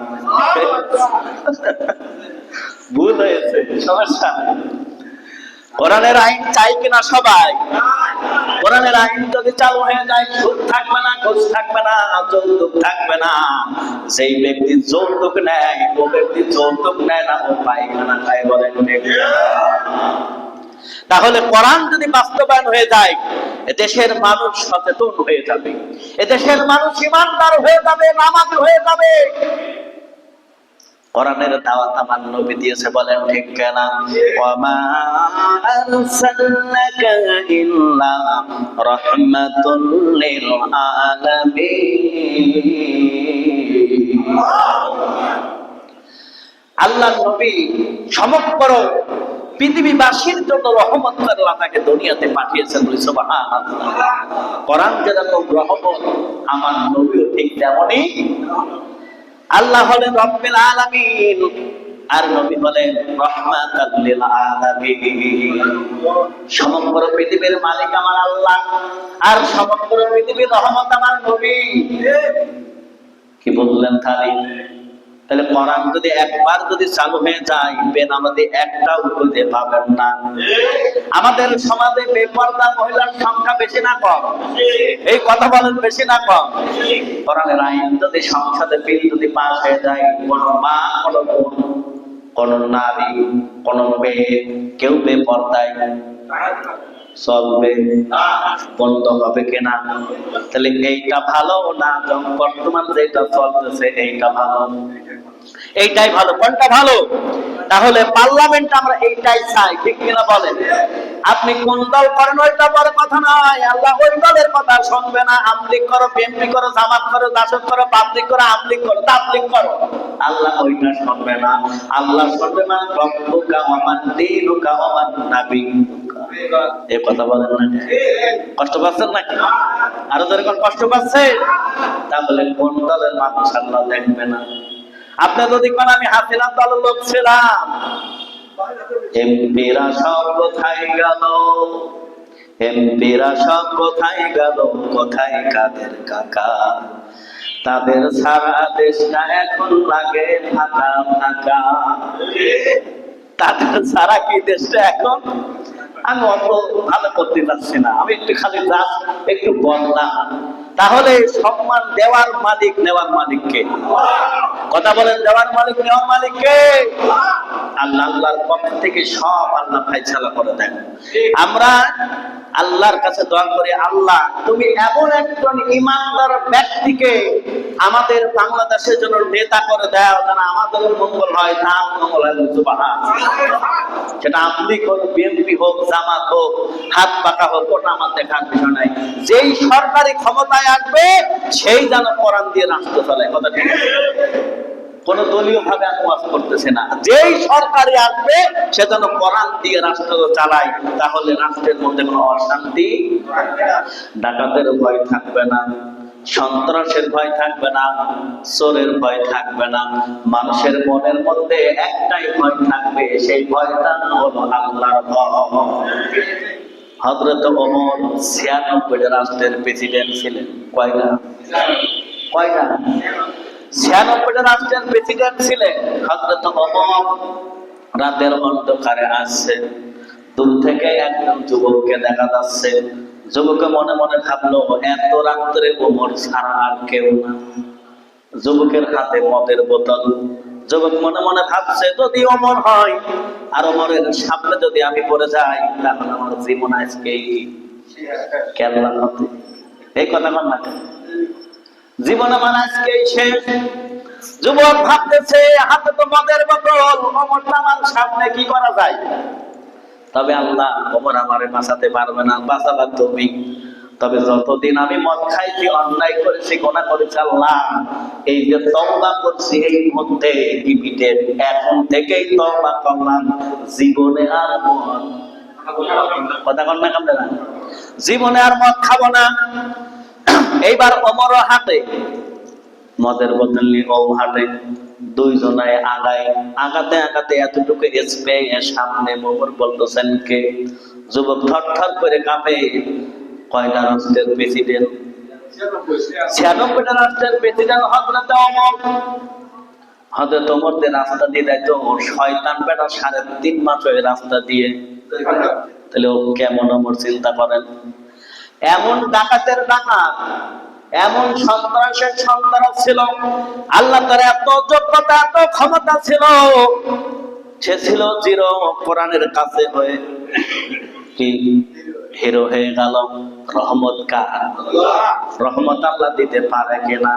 S1: ভুল হয়েছে, সমস্যা নেই। কোরআনের আইন চাই কিনা সবাই? কোরআনের আইন যদি চালু হয়ে যায়, সুদ থাকবে না, ঘুষ থাকবে না, যৌতুক থাকবে না। যেই ব্যক্তি যৌতুক নেয়, ও ব্যক্তি যৌতুক নেয় না, ও পায়খানা খায়, বলেন ঠিক না? তাহলে কোরআন যদি বাস্তবায়ন হয়ে যায়, এদেশের মানুষ সচেতন হয়ে যাবে, এদেশের মানুষ ঈমানদার হয়ে যাবে, নামাজি হয়ে যাবে। কোরআনের দাওয়াত আমার নবী দিয়েছে, বলেন ঠিক কিনা? ওয়ামা আরসালনাকা ইল্লা রাহমাতুল লিল আলামিন। আল্লাহর নবী সমগ্র পৃথিবীবাসীর জন্য রহমত করে আল্লাহ তাকে দুনিয়াতে পাঠিয়েছেন। সুবহানাল্লাহ। কোরআন যেরকম রহমত, আমার নবীও ঠিক তেমনই। আল্লাহ হলেন রব্বুল আলামিন, আর নবী হলেন রাহমাতাল লিল আলামিন। সমগ্র পৃথিবীর মালিক আমার আল্লাহ, আর সমগ্র পৃথিবীর রহমত আমার নবী। কি বললেন তাহলে কোরআন যদি একবার যদি চালু হয়ে যায়, বেনামাজি একটাও খুঁজে পাবেন না। আমাদের সমাজে বেপরদা মহিলার সংখ্যা বেশি না কম? এই কথা বলেন, বেশি না কম? কোরআনের আইন যদি সংসদে বিল যদি পাস হয়ে যায়, কোন মা, কোন বোন, কোন নারী, কোন মেয়ে কেউ বেপরদায় চলবে, বন্ধ হবে কিনা? তাহলে এইটা ভালো না বর্তমান যেটা চলতেছে এইটা ভালো? এইটাই ভালো। কোনটা ভালো? তাহলে পার্লামেন্ট আমরা এইটাই চাই, ঠিক কিনা বলেন? আপনি কোন দল করেন ওইটা বড় কথা নয়, আল্লাহ ওই দলের কথা শুনবে না। আমলিগ করো, বিএনপি করো, জামাত করো, জাসদ করো, পাবলিক করো, আমলিগ করো, তাবলিগ করো, আল্লাহ ওইটা শুনবে না। আল্লাহ শুনবে না রব্বুকা ওয়া মান দীনুকা ওয়া মান নাবিয়্যুকা। এই কথা বলেন না? কষ্ট পাচ্ছেন নাকি? আরো যখন কষ্ট পাচ্ছে, তাহলে কোন দলের মানুষ আল্লাহ দেখবে না? আপনি যদি কোন আমি হাসিনা দলের লোক ছিলাম, এমপিরা সব কোথায় গেল? এমপিরা সব কোথায় গেল? কোথায় কাদের কাকা? তাদের সারা দেশটা এখন লাগে ফাঁকা ফাঁকা। তাদের সারা কি দেশটা এখন? আমি অত ভালো করতে পারছি না, আমি একটু খালি একটু বললাম। তাহলে সম্মান দেওয়ার মালিক নেওয়ার মালিক কে? কথা বলেন, দেওয়ার মালিক নেওয়ার মালিক কে? আল্লাহ। আল্লাহর পক্ষ থেকে সব আল্লাহ ফায়সালা করে দেন। আমরা আল্লাহর কাছে দোয়া করি, আল্লাহ তুমি এমন একজন ঈমানদার ব্যক্তিকে আমাদের বাংলাদেশের জন্য নেতা করে দাও, যেন আমাদের মঙ্গল হয়, না মঙ্গল হয়। সেটা আমলিগ হোক, বিএনপি হোক, জামাত হোক, হাত পাকা হোক, ওটা আমার দেখার বিষয় নাই। যেই সরকারি ক্ষমতায় আসবে সেই যেন কোরআন দিয়ে রাষ্ট্র চালায়। কথা ঠিক আছে? কোন দলীয় ভাবে আমি ওয়াজ করতেছে না, যেই সরকারি আসবে সে যেন কোরআন দিয়ে রাষ্ট্র চালায়। তাহলে রাষ্ট্রের মধ্যে কোনো অশান্তি, ডাকাতের ভয় থাকবে না, সন্ত্রাসের ভয় থাকবে না, চোরের ভয় থাকবে না। মানুষের মনের মধ্যে একটাই ভয় থাকবে, সেই ভয়টা হলো আল্লাহর ভয়। হযরত ওমর 96 রাষ্ট্রের প্রেসিডেন্ট ছিলেন। কয়টা? 96 রাষ্ট্রের প্রেসিডেন্ট ছিলেন হযরত ওমর। রাতের অন্ধকারে আসছে, দূর থেকে একজন যুবককে দেখা যাচ্ছে। যুবক মনে মনে ভাবলো, এত রাত্রে ওমর ছাড়া আর কেউ না। যুবকের হাতে মদের বোতল। যুবক মনে মনে ভাবছে, যদি ওমর হয় আর ওমরের সামনে যদি আমি পড়ে যাই তাহলে আমার জীবন আজকে কেল্লা হতে, এই কথা বল না, জীবন আমার আজকে শেষ। যুবক ভাবতেছে হাতে তো মদের বোতল, ওমর আমার সামনে কি করা যায়? তবে আল্লাহ, ওমর আমারে বাঁচাতে পারবে না, বাঁচাবা তুমি। তবে যতদিন আমি মদ খাইছি, অন্যায় করেছি, গুনাহ করেছি, আল্লাহ এই যে তওবা করছি এই মুহূর্তে ইমিডিয়েট এখন থেকেই তওবা করলাম, জীবনে আর মদ কথা কন না কামে না, জীবনে আর মদ খাবো না। এইবার ওমর হাতে মদের বোতল নিয়ে ও হাটে, দুইজনায় আগায়, আগাতে আগাতে এতটুকু স্পেস সামনে ওমর বলতেছেন কে? যুবক থরথর করে কাঁপে। কয়টা রাষ্ট্রের প্রেসিডেন্ট? 96টা রাষ্ট্রের প্রেসিডেন্ট হযরত ওমর। হযরত ওমরদের রাস্তা দিয়ে যাইতো শয়তান বেটা 3.5 মাস ওই রাস্তা দিয়ে, তাহলে ও কেমন ওমর চিন্তা করেন। এমন ডাকাতের ডাকাত, এমন সন্ত্রাসের সন্ত্রাস ছিল, আল্লাহ তার এত যোগ্যতা, এত ক্ষমতা ছিল, সে ছিল জিরো, কোরআনের কাছে হয়ে কি হিরো হয়ে গেল। রহমত কার? রহমত আল্লাহ দিতে পারে কিনা?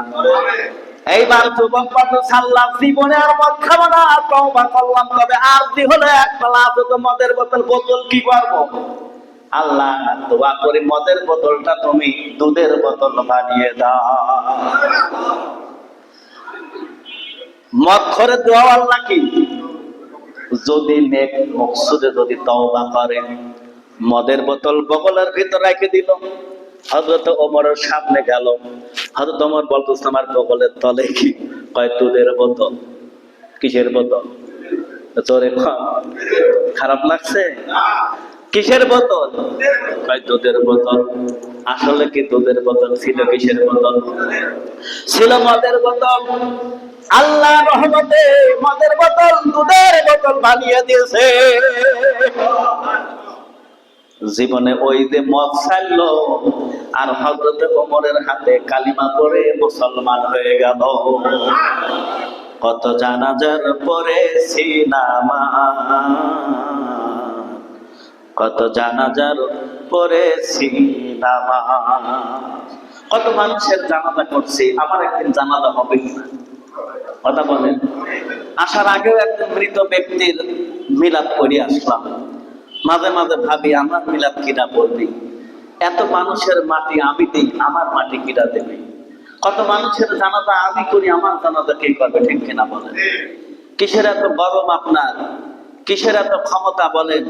S1: এইবার যুবক বলছে আল্লাহ জীবনে আর মদ খাবো না, তওবা করলাম, তবে আর দি হলে এক বেলা তো মদের বোতল কি করবো? আল্লাহ দোয়া করি মদের বোতলটা তুমি দুধের বোতল বানিয়ে দাও। মদ করে দোয়া আল্লাহ কি? যদি নেক মকসুদে যদি তওবা করে, মদের বোতল বগলের ভিতর রেখে দিল, হযরত ওমরের সামনে গেল। হযরত ওমর বলতেছে আমার বগলের তলে কি? কয় দুধের বোতল। কিসের বোতল? জোরে খারাপ লাগছে? কিসের বোতল? কয় দুধের বোতল। আসলে কি দুধের বোতল ছিল? কিসের বোতল ছিল? মদের বোতল। আল্লাহ রহমতে মদের বোতল দুধের বোতল বানিয়ে দিয়েছে। জীবনে ওই যে মদ ছাড়লো আর হযরত ওমরের হাতে কালিমা পড়ে মুসলমান হয়ে গেল। কত জানাজার পড়েছি নামাজ, কত জানাজার পড়েছি নামাজ, কত মানুষের জানাজা করছি। আমার একদিন জানাজা হবে কিনা কথা বলেন। আসার আগেও একজন মৃত ব্যক্তির মিলাদ করে আসলাম। মাঝে মাঝে ভাবি আমার মিলাদ কিনা পড়বি? এত মানুষের মাটি আমি দিই, আমার মাটি কিনা দেবে? কত মানুষের জানাজা আমি করি, আমার জানাজা কে করবে? ঠিক কিনা বলেন? কিসের এত গরম আপনার? কিসের এত ক্ষমতা বলেন?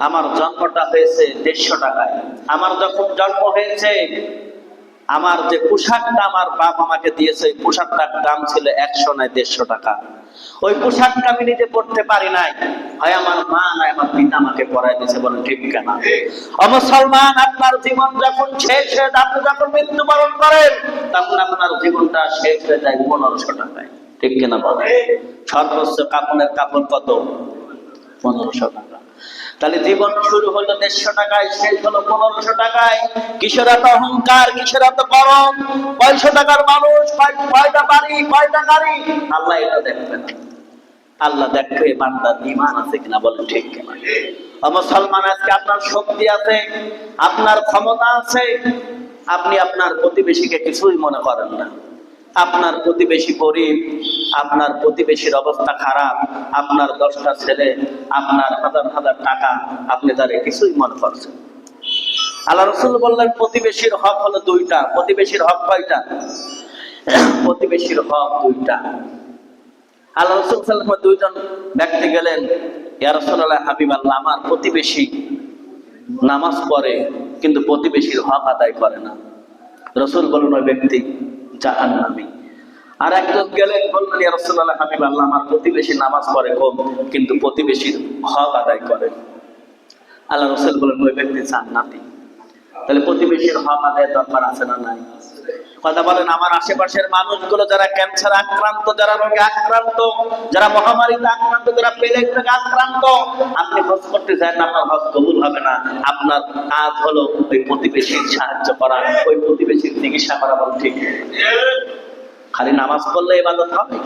S1: আমার জন্মটা হয়েছে 150 টাকায়। আমার যখন জন্ম হয়েছে, আমার যে পোশাকটা আমার বাপ আমাকে দিয়েছে, ওই পোশাকটার দাম ছিল 100 নয় 150 টাকা। ওই পোশাকটা আমি নিজে পড়তে পারি নাই, হয় আমার মা না আমার পিতা আমাকে পরাই দিয়েছে। বলেন ঠিক কেনা? মুসলমান, আপনার জীবন যখন শেষ হয়ে যায়, আপনি যখন মৃত্যুবরণ করেন, তখন আপনার জীবনটা শেষ হয়ে যায় 1500 টাকায়। ঠিক কিনা বলেন? সর্বোচ্চ কাপড়ের কাপড় কত? 1500 টাকা। তাহলে জীবন শুরু হলো 150 টাকায়, শেষ হলো 1500 টাকায়। কিসের এত অহংকার, কিসের এত গরম? 500 টাকার মানুষ, কয়টা বাড়ি, কয়টা গাড়ি? আল্লাহ এটা দেখবে না। আল্লাহ দেখবে বান্দার ঈমান আছে কিনা। বলেন ঠিক কিনা? মুসলমান, আজকে আপনার শক্তি আছে, আপনার ক্ষমতা আছে, আপনি আপনার প্রতিবেশীকে কিছুই মনে করেন না। আপনার প্রতিবেশী গরিব, আপনার প্রতিবেশীর অবস্থা খারাপ, আপনার 10টা ছেলে, আপনার হাজার হাজার টাকা, আপনি তারে কিছুই মনে করছেন। আল্লাহ রাসূল বললেন প্রতিবেশীর হক হলো 2টা। প্রতিবেশীর হক কয়টা? প্রতিবেশীর হক 2টা। আল্লাহ রাসূল সাল্লাল্লাহু আলাইহি ওয়াসাল্লাম 2জন ব্যক্তি গেলেন, ইয়া রাসূলুল্লাহ, হাবিবাল্লাহ, আমার প্রতিবেশী নামাজ পড়ে কিন্তু প্রতিবেশীর হক আদায় করে না। রাসূল বললেন ওই ব্যক্তি জাহান্নামী। আর একজন গেলেন, বললেন ইয়া রাসূলুল্লাহ, হাবিবাল্লাহ, আমার প্রতিবেশী নামাজ পড়ে কম কিন্তু প্রতিবেশীর হক আদায় করে। আল্লাহ রাসূল বললেন ওই ব্যক্তি জান্নাতি। তাহলে প্রতিবেশীর হক আদায়ের দরকার আছে না নাই? কথা বলেন। আমার আশেপাশের মানুষগুলো যারা ক্যান্সার আক্রান্ত, যারা রোগে আক্রান্ত, যারা মহামারীতে আক্রান্ত, যারা প্লেগ রোগে আক্রান্ত, আপনি হজ করতে চান, আপনার হজ কবুল হবে না। আপনার কাজ হলো ওই প্রতিবেশীর সাহায্য করা, ওই প্রতিবেশীর চিকিৎসা করা। বল ঠিক? খালি নামাজ পড়লে ইবাদত হবে?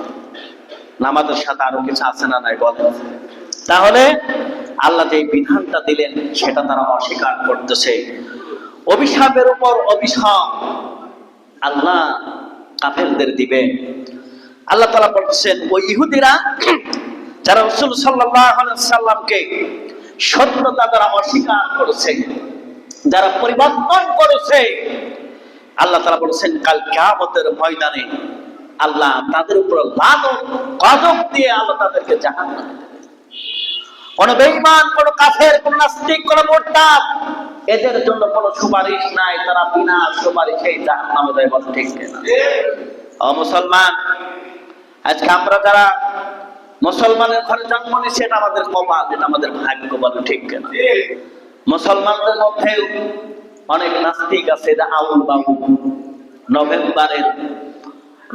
S1: নামাজের সাথে আরো কিছু আছে না নাই? বলেন। তাহলে আল্লাহ যে বিধানটা দিলেন সেটা তারা অস্বীকার করতেছে। অভিশাপের উপর অভিশাপ আল্লাহ কাফেরদের দিবে। আল্লাহ তাআলা বলছেন ওই ইহুদিরা যারা রাসূল সাল্লাল্লাহু আলাইহি সাল্লামকে সত্যতা দ্বারা অস্বীকার করেছে, যারা পরিবর্তন করেছে, আল্লাহ তাআলা বলছেন কাল কিয়ামতের ময়দানে আল্লাহ তাদের উপর লানত গজব দিয়ে আল্লাহ তাদেরকে জাহান্নামে দেবে। কোন বেঈমান, কোন কাফের, কোন নাস্তিক, কোন মুরতাদ এদের জন্য কোনো সুপারিশ নাই, তারা বিনা সুপারিশেই জাহান্নামে যাবে। বল ঠিক কিনা? ও মুসলমান, আজকে আমরা যারা মুসলমানের ঘরে জন্ম নিয়েছি এটা আমাদের কপাল, এটা আমাদের ভাগ্য। বল ঠিক কিনা? মুসলমানদের মধ্যে অনেক নাস্তিক আছে, এটা আউল বাবু।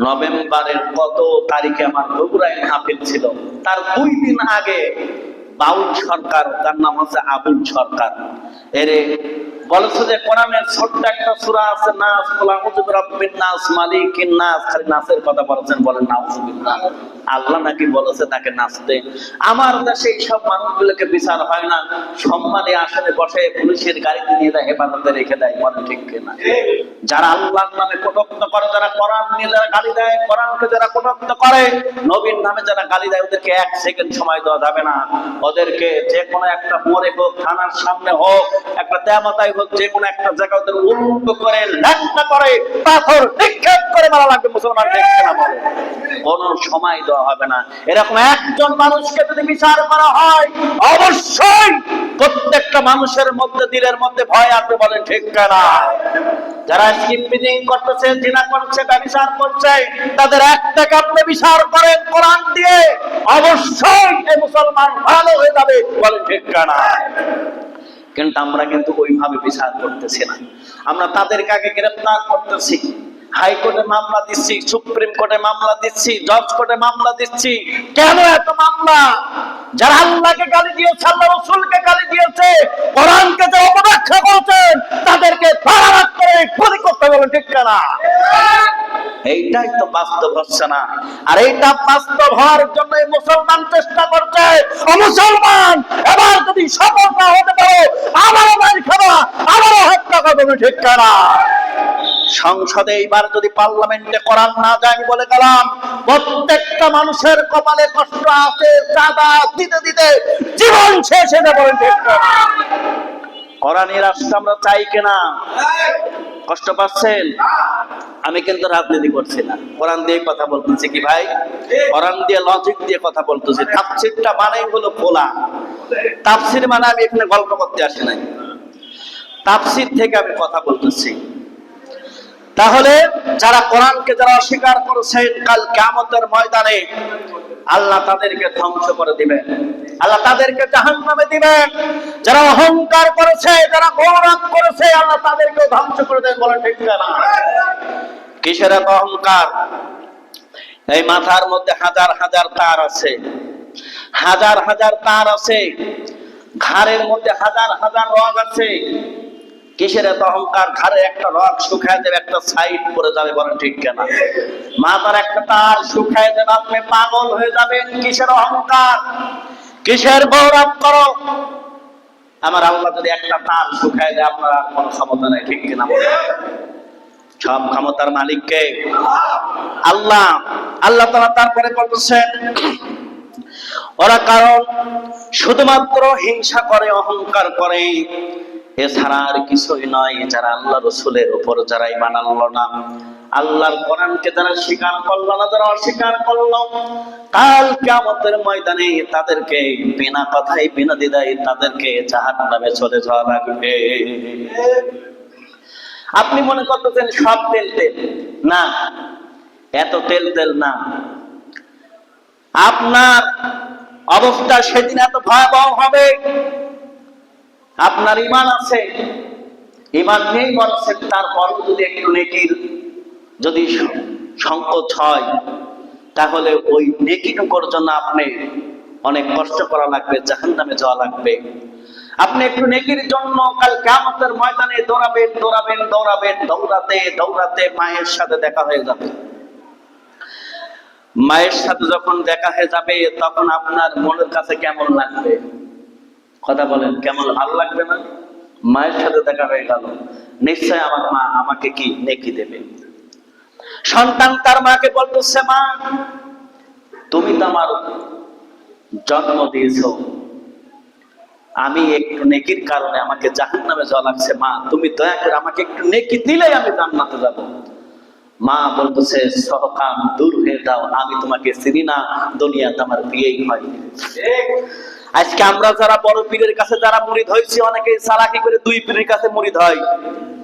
S1: নভেম্বরের কত তারিখে আমার বগুড়ায় মাহফিল ছিল, তার 2 দিন আগে বাউল সরকার, তার নাম হচ্ছে আবুল সরকার, এরে বলেছে যে কোরআনের ছোট্ট একটা সূরা আছে নাস, কুলাউযু বিরাব্বিন নাস, মালিকিন নাস, খালি নাসের কথা বলেছেন, বলেন নাউযুবিল্লাহ। আল্লাহ নাকি বলেছে তাকে নাচতে। আমার দেশে এইসব মানুষগুলোকে বিচার হয় না, সম্মানে আসনে বসে পুলিশের গাড়িতে নিয়ে দেয়, হেফাজতে রেখে দেয়। বলেন ঠিক কিনা? যারা আল্লাহর নামে কটূক্ত করে, যারা কোরআন নিয়ে যারা গালি দেয়, কোরআনকে যারা কটূক্ত করে, নবীর নামে যারা গালি দেয়, ওদেরকে 1 সেকেন্ড সময় দেওয়া যাবে না। ওদেরকে যে কোনো একটা মোড়ে হোক, থানার সামনে হোক, একটা তেমাতায় হোক, যে কোনো একটা জায়গায় ওদের উল্টো করে ল্যাংটা করে পাথর নিক্ষেপ করে মারা লাগবে। মুসলমান দেখতে না বলে কোনো সময় দেওয়া হবে না। এরকম একজন মানুষকে যদি বিচার করা হয়, অবশ্যই প্রত্যেকটা মানুষের মধ্যে, দিলের মধ্যে ভয় আসবে। বলেন ঠিক কিনা? যারা স্কিপিং করতেছে, জিনা করছে, ব্যভিচার করছে, তাদের একটাকে আপনি বিচার করেন কোরআন দিয়ে, অবশ্যই এই মুসলমান ভালো হয়ে যাবে। বলেন ঠিক কিনা? কিন্তু আমরা কিন্তু ওইভাবে বিচার করতেছি না। আমরা তাদেরকে আগে গ্রেফতার করতেছি, হাইকোর্টে মামলা দিচ্ছি, সুপ্রিম কোর্টে মামলা দিচ্ছি, জজ কোর্টে মামলা দিচ্ছি। কেন এত মামলা? যারা আল্লাহকে গালি দিয়েছে, আল্লাহ রাসূলকে গালি দিয়েছে, কোরআনকে যে অপব্যাখ্যা করেছেন, তাদেরকে ফারাক করে গুলি করতে বলেন ঠিক কিনা? এইটাই তো বাস্তব হচ্ছে না। আর এইটা বাস্তব হওয়ার জন্য মুসলমান চেষ্টা করছে। ও মুসলমান, এবার যদি সফল না হতে পারো, আবারও মার খাবা, আবারও হত্যা করবে। ঠিক কিনা? সংসদে এইবার যদি পার্লামেন্টে কোরআন না যায়, আমি বলে গেলাম প্রত্যেকটা মানুষের কপালে কষ্ট আছে, চাঁদা দিতে দিতে জীবন শেষ হয়ে যাবে। ঠিক কিনা? কোরআনের রাষ্ট্র আমরা চাই কিনা? কষ্ট পাচ্ছেন? আমি কিন্তু রাজনীতি করছি না, কোরআন দিয়ে কথা বলতেছি। কি ভাই? কোরআন দিয়ে, লজিক দিয়ে কথা বলতেছি। তাফসীরটা মানেই হলো খোলা। তাফসীর মানে আমি এখানে গল্প করতে আসি নাই, তাফসীর থেকে আমি কথা বলতেছি। তাহলে যারা কোরআনকে যারা অস্বীকার করেছেন, কাল কিয়ামতের ময়দানে আল্লাহ তাদেরকে ধ্বংস করে দিবেন, আল্লাহ তাদেরকে জাহান্নামে দিবেন। যারা অহংকার করেছে, যারা গৌরব করেছে, আল্লাহ তাদেরকে ধ্বংস করে দেন। বলেন ঠিক কিনা? কিসের এত অহংকার? এই মাথার মধ্যে হাজার হাজার তার আছে, হাজার হাজার তার আছে, ঘাড়ের মধ্যে হাজার হাজার রগ আছে। কিসের এত অহংকার? ঘাড়ে একটা রগ শুকায় দেবে, একটা সাইড পরে যাবে। বলেন ঠিক কিনা? মাথার একটা তার শুকায় দেবে, আপনি পাগল হয়ে যাবেন। কিসের অহংকার? কিসের গৌরব করো? আমার আল্লাহ যদি একটা তার শুকায় দেয়, আপনার আর কোনো ক্ষমতা নেই। ঠিক কিনা? বলে সব ক্ষমতার মালিক কে? আল্লাহ। আল্লাহ তাআলা তারপরে বলছেন, ওরা কারণ শুধুমাত্র হিংসা করে, অহংকার করে, এছাড়া আর কিছুই নয়। যারা আল্লাহ রাসূলের উপর যারা ঈমান আনলো না, আল্লাহর কোরআনকে যারা স্বীকার করলো না, যারা অস্বীকার করলো, কাল কিয়ামতের ময়দানে তাদেরকে বিনা কথাই, বিনা দ্বিধায় তাদেরকে জাহান্নামে চলে যাওয়া লাগবে। আপনি মনে করতেছেন সব তেল তেল না, এত তেল তেল না। আপনার অবস্থা সেদিন এত ভয়াবহ হবে। আপনার ঈমান আছে, ঈমান নেই বলছেন, তারপর যদি একটু নেকির যদি সংকোচ হয়, তাহলে ওই নেকিটুকুর জন্য আপনি অনেক কষ্ট করা লাগবে, জাহান্নামে যাওয়া লাগবে। আপনি একটু নেকির জন্য কাল কিয়ামতের ময়দানে দৌড়াবেন, দৌড়াতে দৌড়াতে মায়ের সাথে দেখা হয়ে যাবে। মায়ের সাথে যখন দেখা হয়ে যাবে তখন আপনার মনের কাছে কেমন লাগবে? কথা বলেন, কেমন ভালো লাগবে না? মায়ের সাথে দেখা হয়ে গেল, নিশ্চয় আমার মা আমাকে কি নেকি দেবে। সন্তান তার মাকে বলতেছে, মা তুমি তো আমার জন্ম দিয়েছো, আমি একটু নেকির কারণে আমাকে জাহান্নামে যাওয়া লাগছে, মা তুমি দয়া করে আমাকে একটু নেকি দিলেই আমি জান্নাতে যাব। মা বলতেছে, সহকাম দূর হয়ে যাও, আমি তোমাকে চিনি না, দুনিয়াতে আমার বিয়েই হয়। আজকে আমরা যারা বড় পীরের কাছে যারা মুরিদ হয়েছি, অনেকে চালাকি করে দুই পীরের কাছে মুরিদ হয়।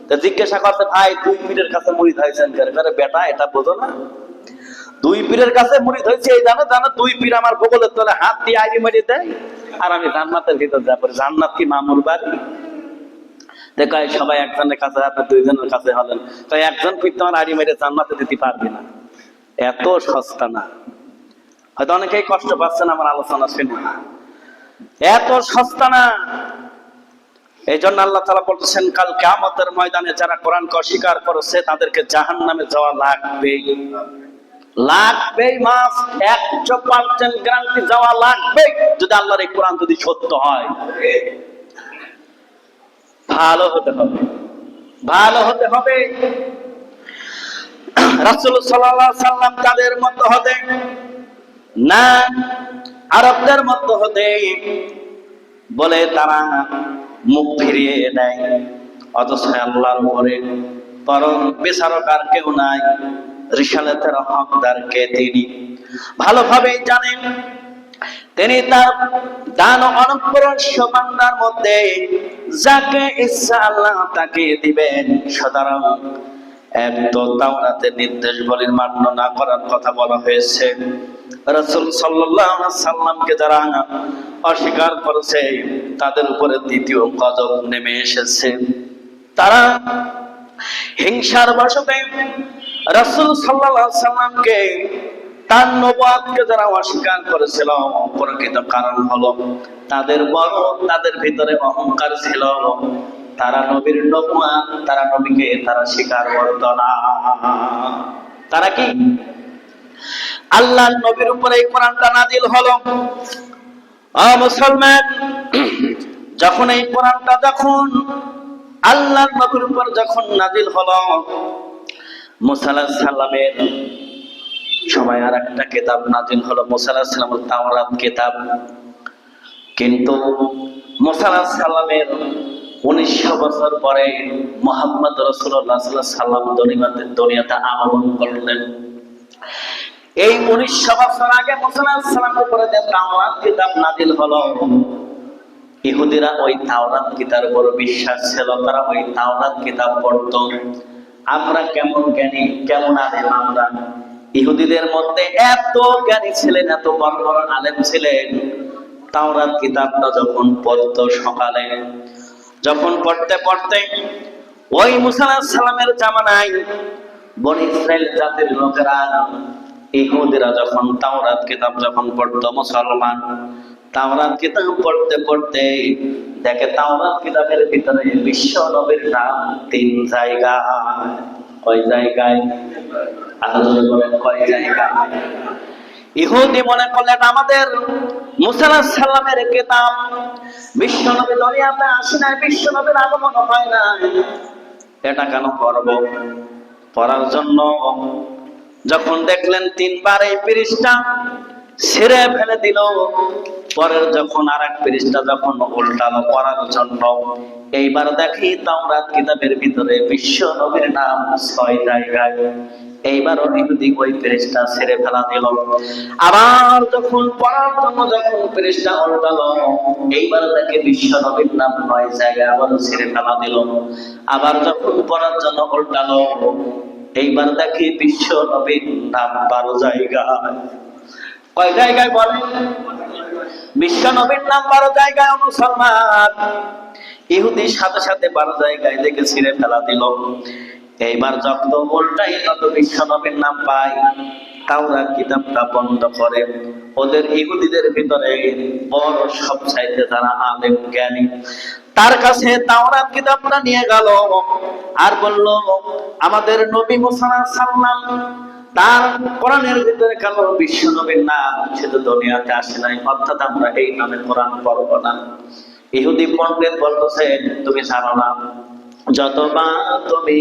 S1: তো জিজ্ঞাসা করছে, ভাই দুই পীরের কাছে মুরিদ হয়েছেন কেন? বেটা এটা বোঝো না, দুই পীরের কাছে মুরিদ হয়েছে এই জানো, জানো দুই পীর আমার বগলের তলে হাত দিয়ে আগে মেরে দেয় আর আমি জান্নাতের ভিতর যাব। জান্নাত কি মামুর বাড়ি? দেখায় সবাই একজনের কাছে, আপনার দুইজনের কাছে হলেন, তাই একজন পীর তোমার আড়ি মেরে জান্নাতে দিতে পারবে না। এত সস্তা না। হয়তো অনেকেই কষ্ট পাচ্ছেন আমার আলোচনা শুনে, এত সস্তা না। এই জন্য আল্লাহ তাআলা বলতেছেন, কাল কিয়ামতের ময়দানে যারা কোরআনকে অস্বীকার করেছে তাদেরকে জাহান্নামে যাওয়া লাগবে, লাগবে, মাস 100% গ্যারান্টি যাওয়া লাগবে, যদি আল্লাহর এই কোরআন যদি সত্য হয়। ভালো হতে হবে, ভালো হতে হবে। রাসূল সাল্লাল্লাহু আলাইহি সাল্লাম তাদের মত হতে না, আরবদের মত হতে বলে তারা মুখ ফিরিয়ে দেয়, অথচ আল্লাহর উপরে পরম বিচারক আর কেউ নাই, রিসালাতের হকদার কে তিনি ভালোভাবে জানেন। তিনি তার দান অনুগ্রহ বান্দার মধ্যে যাকে ইচ্ছা আল্লাহ তাকে দিবেন। সুতরাং এক তো তাওরাতের নির্দেশাবলীর মান্য না করার কথা বলা হয়েছে, রাসূল সাল্লাল্লাহু আলাইহি সাল্লামকে যারা অস্বীকার করেছে তাদের উপরে দ্বিতীয় গজব নেমে এসেছে। তারা হিংসার বশতে রাসূল সাল্লাল্লাহু আলাইহি সাল্লামকে, তার নবুয়তকে যারা অস্বীকার করেছিল, প্রকৃত কারণ হলো তাদের ভিতরে অহংকার ছিল। তারা নবীর নবুয়ত, তারা নবীকে তারা স্বীকার করত না। তারা কি আল্লাহর নবীর উপরে এই কোরআনটা নাযিল হলো। ও মুসলমান, যখন এই কোরআনটা যখন আল্লাহর নবীর উপর যখন নাযিল হলো, মুসা আলাইহিস সালামের সময় আর একটা কিতাব নাযিল হলো, মুসা আলাইহিস সালামের তাওরাত কিতাব। কিন্তু মুসা আলাইহিস সালামের 1900 বছর পরে মুহাম্মদ রাসূলুল্লাহ সাল্লাল্লাহু আলাইহি সাল্লাম দুনিয়াতে আগমন করলেন। এই 1900 বছর আগে মুসা আলাইহিস সালামের উপরে যে তাওরাত কিতাব নাযিল হলো, ইহুদিরা ওই তাওরাত কিতাবের উপর বিশ্বাস ছিল, তারা ওই তাওরাত কিতাব পড়তো। আমরা কেমন জ্ঞানী, কেমন আলেম আমরা। ইহুদিদের মধ্যে এত জ্ঞানী ছিলেন, এত বড় বড় আলেম ছিলেন, তাওরাত কিতাবটা যখন পড়তো সকালে, যখন পড়তে পড়তে ওই মুসা আলাইহিস সালামের জামানায় বনি ইসরাইল জাতির লোকেরা, ইহুদিরা যখন তাওরাত কিতাব যখন পড়তো, মুসলমান তাওরাত কিতাব পড়তে পড়তে দেখে তাওরাত কিতাবের ভিতরে বিশ্ব নবীর নাম 3 জায়গায়। কয় জায়গায়? আল্লাহ বলেন কয় জায়গায়? ইহুদি মনে করলেন আমাদের মুসা আলাইহিস সালামের কিতাব, বিশ্ব নবী দুনিয়াতে আসে নাই, বিশ্ব নবীর আগমন হয় না, এটা কেন করব? পড়ার জন্য যখন দেখলেন 3 বার এই পৃষ্ঠা ছিঁড়ে ফেলে দিল, পরের যখন আরেক পৃষ্ঠা যখন উল্টালো পড়ার জন্য, এইবার দেখি তাওরাত কিতাবের ভিতরে বিশ্ব নবীর নাম 6 জায়গায়। এইবারও ইহুদি ওই পৃষ্ঠা ছেড়ে ফেলা দিল। আবার যখন পড়ার জন্য যখন পৃষ্ঠা উল্টালো, এইবার দেখে বিশ্ব নবীর নাম 9 জায়গায়, আবার ছেড়ে ফেলা দিল। আবার যখন পড়ার জন্য উল্টালো, এইবার দেখি বিশ্ব নবীর নাম 12 জায়গায়। কয় জায়গায় বলে? বিশ্ব নবীর নাম 12 জায়গায়। মুসলমান ইহুদির সাথে সাথে 12 জায়গায় দেখে ছিঁড়ে ফেলা দিল। এইবার যত উল্টাই তত বিশ্ব নবীর নাম পাই, তাওরাত কিতাবটা বন্ধ করে। ওদের ইহুদিদের ভিতরে বড় সবচাইতে যারা আলেম জ্ঞানী, তার কাছে তাওরাত কিতাবটা নিয়ে গেল আর বলল, আমাদের নবী মুসা আলাইহিস সালাম তার কোরআনের ভিতরে কেন বিশ্ব নবীর নাম সে তো দুনিয়াতে আসে নাই, অর্থাৎ আমরা এই নামে কোরআন পড়বো না। ইহুদি পণ্ডিত বলতেছে তুমি জানো না, যতবার তুমি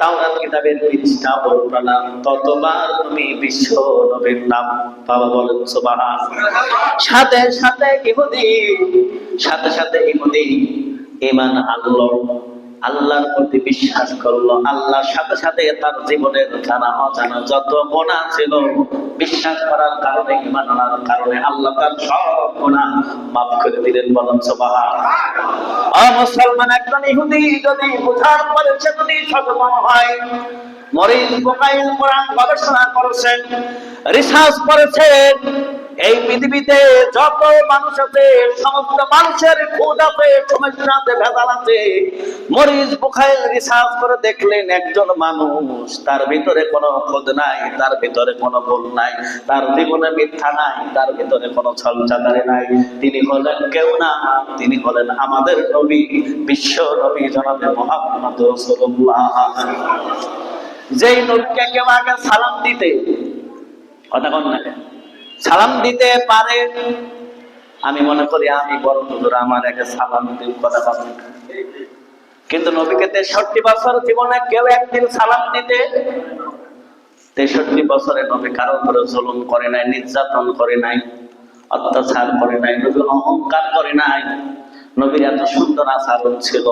S1: তাওরাত কিতাবের পৃষ্ঠা পড়বে না ততবার তুমি বিশ্ব নবীর নাম পাবা। বলেন সুবহানাল্লাহ। সাথে সাথে ইহুদি ঈমান আনলো, আল্লাহর প্রতি বিশ্বাস করলো। আল্লাহর সাথে সাথে তার জীবনের জানা অজানা যত গুনাহ ছিল বিশ্বাস করার কারণে, ঈমান আনার কারণে আল্লাহ তার সব গুনাহ মাফ করে দিলেন। বলেন সুবহানাল্লাহ। মুসলমান একজন ইহুদি যদি বুঝার পরে সে যদি সচেতন হয়, মরিস বুখারীর কোরআন গবেষণা করেছেন, রিসার্চ করেছেন, এই পৃথিবীতে যত মানুষ আছে সমস্ত মানুষের খুদ আছে, সমস্যা আছে, ভেজাল আছে। মরিস বুখারী রিসার্চ করে দেখলেন একজন মানুষ তার ভিতরে কোনো খুদ নাই, তার ভিতরে কোনো ভুল নাই, তার জীবনে মিথ্যা নাই, তার ভিতরে কোনো ছলচাতারি নাই। তিনি হলেন কেউ না, তিনি হলেন আমাদের নবী, বিশ্ব নবী জনাবে মুহাম্মদ রাসূলুল্লাহ। যেই নবীকে কেউ আগে সালাম দিতে সালাম দিতে পারে, আমি মনে করি আমি বড় হুজুর, আমার একে সালাম দিতে কথা বলেন, কিন্তু নবীকে 63 বছর জীবনে কেউ একদিন সালাম দিতে, 63 বছরে নবী কারো উপরে জুলুম করে নাই, নির্যাতন করে নাই, অত্যাচার করে নাই, নবী অহংকার করে নাই। নবীর এত সুন্দর আচরণ ছিল।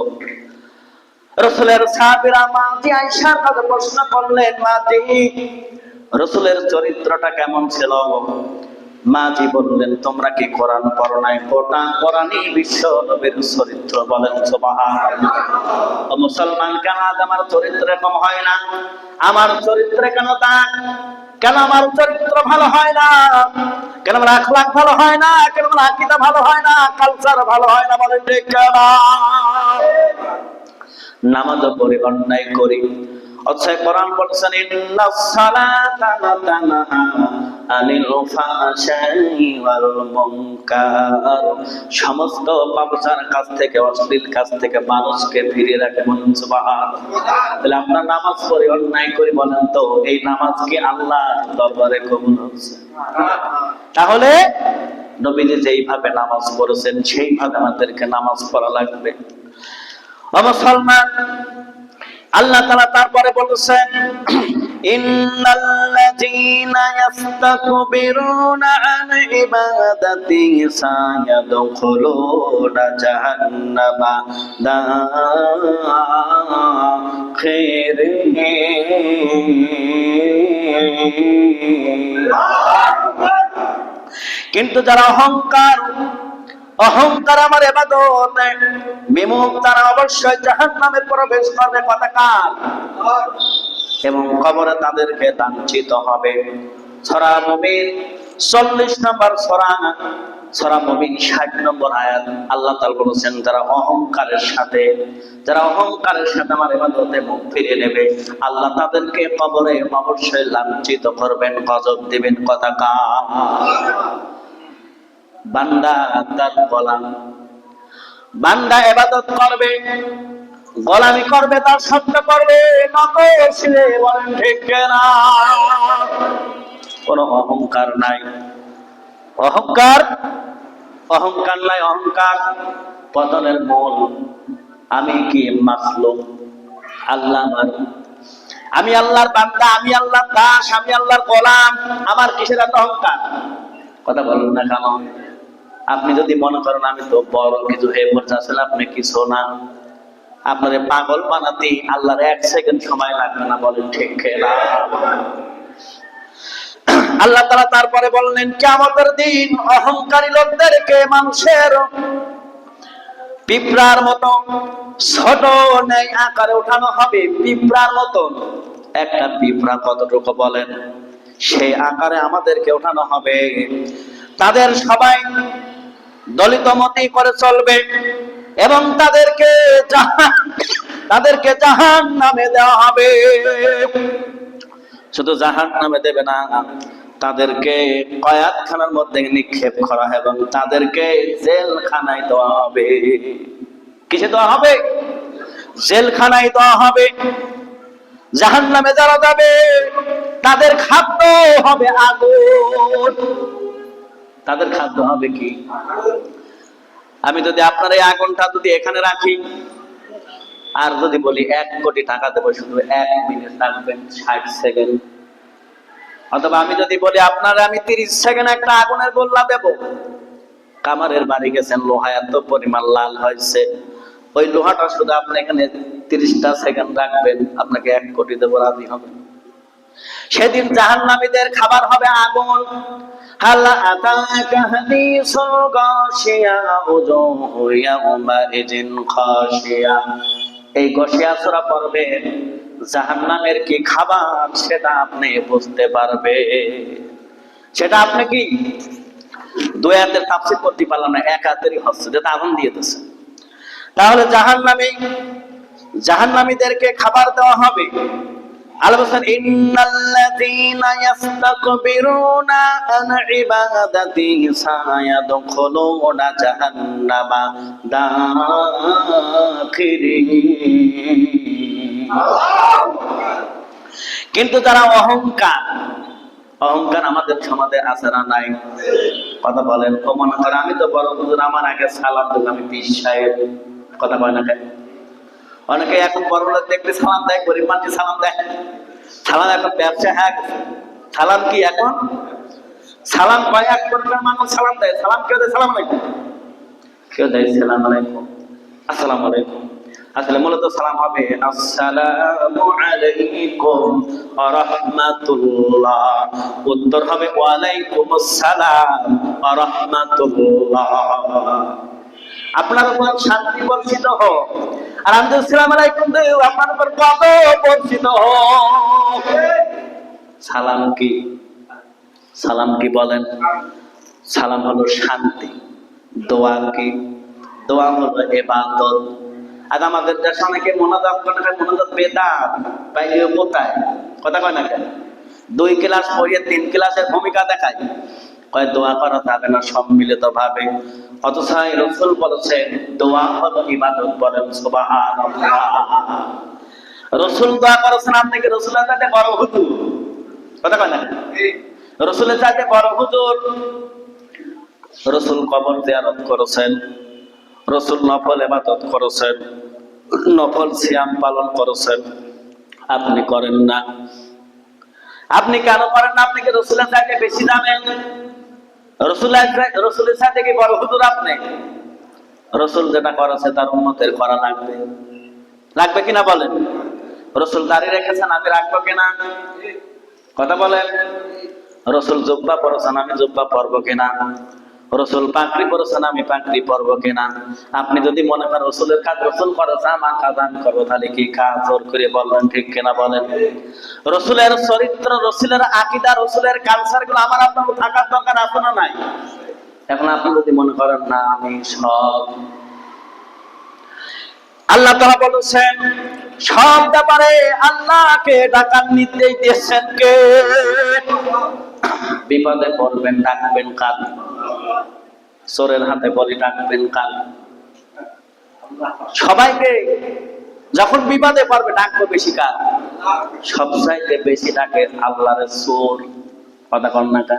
S1: রাসূলের সাহাবীরা মা আয়েশার কাছে প্রশ্ন করলেন, মা রাসূলের চরিত্রটা কেমন ছিল? মাজি বললেন, তোমরা কি কোরআন পড়ো নাই? কোরআনই বিশ্ব নবীর চরিত্র। বলেন সুবহানাল্লাহ। মুসলমান কেন আজ আমার চরিত্র কম হয় না? আমার চরিত্রে কেন দাগ? কেন আমার চরিত্র ভালো হয় না? কেন আমার আখলাক ভালো হয় না? কেন আমার আকীদা ভালো হয় না? কালচার ভালো হয় না? বলেন ঠিক কেন? নামাজ পড়ি, অন্যায় করি, অথচ কোরআন বলছেন ইন্নাস সালাতা তানহা আনিল ফাহশাই ওয়াল মুনকার, সমস্ত পাপের কাজ থেকে, অশ্লীল কাজ থেকে মানুষকে ফিরিয়ে রাখে। বলুন সুবহানাল্লাহ। তাহলে আমরা নামাজ পড়ি, অন্যায় করি, বলেন তো এই নামাজ কি আল্লাহর দরবারে কবুল হচ্ছে? তাহলে নবীজি যেইভাবে নামাজ পড়েছেন সেইভাবে আমাদেরকে নামাজ পড়া লাগবে। মুসলমান, আল্লাহ তাআলা তারপরে বলেছেন ইন্নাল্লাযীনা ইস্তাকবিরুনা আন ইবাদাতি সায়াদখুলুনা জাহান্নামা দাখিরিন। কিন্তু যারা অহংকার আমার ইবাদতে বিমুখ, তারা অবশ্যই জাহান্নামে প্রবেশ করবে। কথাকার এবং কবরে তাদেরকে লাঞ্ছিত হবে। সূরা মুমিন 40 নম্বর সূরা মুমিন 60 নম্বর আয়াত আল্লাহ তাআলা বলেছেন, যারা অহংকারের সাথে আমার ইবাদতে মুখ ফিরিয়ে নেবে, আল্লাহ তাদেরকে কবরে অবশ্যই লাঞ্ছিত করবেন, গজব দিবেন। কথাকার বান্দা তার গোলাম, বান্দা ইবাদত করবে, গোলামি করবে, তার সত্য করবে, নকশিলে। বলেন ঠিক না? কোনো অহংকার নাই, অহংকার নাই। অহংকার পতনের মূল। আমি কি মাখলুক, আল্লাহ আমার, আমি আল্লাহর বান্দা, আমি আল্লাহর দাস, আমি আল্লাহর গোলাম, আমার কিসের এত অহংকার? কথা বলুন না কেন? আপনি যদি মনে করেন আমি তো বড় কিছু হয়ে পড়ছে, আসলে আপনি কিছু না। আপনার পাগল বানাতে আল্লাহর 1 সেকেন্ড সময় লাগবে না। বলেন ঠিক না? আল্লাহ তাআলা তারপরে বললেন, কিয়ামতের দিন অহংকারী লোকদেরকে মানুষের পিঁপড়ার মতো ছোট নেই আকারে উঠানো হবে। পিঁপড়ার মতো, একটা পিঁপড়া কতটুকু বলেন, সেই আকারে আমাদেরকে উঠানো হবে। তাদের সবাই দলিত মতি করে চলবে এবং তাদেরকে জাহান্নামে দেওয়া হবে। শুধু জাহান্নামে দেবে না, তাদেরকে কয়াতখানার মধ্যে নিক্ষেপ করা এবং তাদেরকে জেলখানায় দেওয়া হবে। কিসে দেওয়া হবে? জেলখানায় দেওয়া হবে। জাহান্নামে যারা যাবে তাদের খাদ্য হবে আগুন। তাদের খাদ্য হবে কি? আমি যদি আপনার এই আগুনটা যদি এখানে রাখি আর যদি বলি 1 কোটি টাকা দেবো শুধু 1 মিনিট থাকবেন 60 সেকেন্ড, অথবা আমি যদি বলি আপনারা আমি 30 সেকেন্ড একটা আগুনের গোল্লা দেব, কামারের বাড়ি গেছেন, লোহা এত পরিমাণ লাল হয়েছে, ওই লোহাটা শুধু আপনি এখানে 30টা সেকেন্ড রাখবেন, আপনাকে 1 কোটি দেবো, রাজি হবেন? সেদিন জাহান্নামীদের খাবার হবে আগুন। হাল আতাকা হাদিসুল গাশিয়া উজুহু ইয়াউমাইযিন খাশিয়া। এই গাশিয়া সূরা পড়বে জাহান্নামের কি খাবার সেটা আপনি বুঝতে পারবে। সেটা আপনি কি 2 আয়াতের তাফসীর করতে পারলাম না, 1 আয়াতেরই হচ্ছে, যেটা আগুন দিয়ে দিয়েছে। তাহলে জাহান্নামীদেরকে খাবার দেওয়া হবে। আল্লাহ বলেন ইন্নাল্লাযীনা ইস্তাকবিরুনা আন ইবাদাতি সায়াদখুলুনা জাহান্নামা দাখিরিন। কিন্তু যারা অহংকার আমাদের সমাজে আছে না নাই? কথা বলেন। ও মনে করে আমি তো বড় হুজুর, আমার আগে সালাম দিল, আমি পীর সাহেব। কথা বলে না কেন? অনেকে এখন বড় লোক দেখলে সালাম দেয়, গরিব মানুষ সালাম দেয়। সালাম এখন ব্যবসা হ্যাঁ। সালাম কি এখন? সালাম কয়েক প্রকার মানুষ সালাম দেয়। সালাম কেউ দেয়? সালাম আলাইকুম। কেউ দেয় সালাম আলাইকুম, আসসালামু আলাইকুম। আসলে মূলত সালাম হবে আসসালামু আলাইকুম ওয়া রাহমাতুল্লাহ। উত্তর হবে ওয়া আলাইকুমুস সালাম ওয়া রাহমাতুল্লাহ। আপনার উপর শান্তি বর্ষিত হোক, আর আমি আসসালামু আলাইকুম দেই, আপনার উপর কত বর্ষিত হোক। সালাম কি? সালাম কি বলেন? সালাম হলো শান্তি। দোয়া কি? দোয়া হলো ইবাদত। আর আমাদের দেশে অনেকে মোনাজাত করে, মোনাজাত বেদাত, পাইলে কোথায়? কথা কয় না কেন? 2 ক্লাস পড়িয়ে 3 ক্লাসের ভূমিকা দেখায়, কয় দোয়া করা যাবে না সম্মিলিত ভাবে। অথচ রাসূল বলেছেন দোয়া হলো ইবাদত। বলেন সুবহানাল্লাহ। রাসূল দোয়া করেছেন, আপনি কি রাসূলের চাইতে বড় হুজুর? কথা কয় না? রাসূলের চাইতে বড় হুজুর? রাসূল কবর জিয়ারত করেছেন, রাসূল নফল ইবাদত করেছেন, নফল সিয়াম পালন করেছেন, আপনি করেন না। আপনি কেন করেন না? আপনি কি রাসূলের চাইতে বেশি জানেন? রাসূলের সাথে কি বড় হুজুর আপনি? রাসূল যেটা করেছে তার উম্মতের করা লাগবে, লাগবে কিনা বলেন? রাসূল দাঁড়িয়ে রেখেছেন, আমি রাখবো কিনা? কথা বলেন। রাসূল জুব্বা পরেছেন, আমি জুব্বা পরবো কিনা? রাসূল পাগড়ি পরেছেন, আমি পাগড়ি পরবো কিনা? আপনি যদি মনে করেন রাসূলের কাজ রাসূল করেছে, আমার কাজ আমি করবো, তাহলে কি কাজ জোর করে বলবেন? ঠিক কিনা বলেন? রাসূলের চরিত্র, রাসূলের আকীদা, রাসূলের কালচার গুলো আমার আপনার থাকার দরকার আছে না নাই? এখন আপনি যদি মনে করেন না আমি সব, আল্লাহ তাআলা বলেছেন সব ব্যাপারে আল্লাহকে ডাকার নির্দেশ দিয়েছেন কে? বিপদে পড়বেন ডাকবেন কার? চোরের হাতে বলি ডাকবেন কার? সবাইকে। যখন বিপদে পড়বে ডাকবো বেশি কার? সবচাইতে বেশি ডাকে আল্লাহর চোর। কথা কন না কা?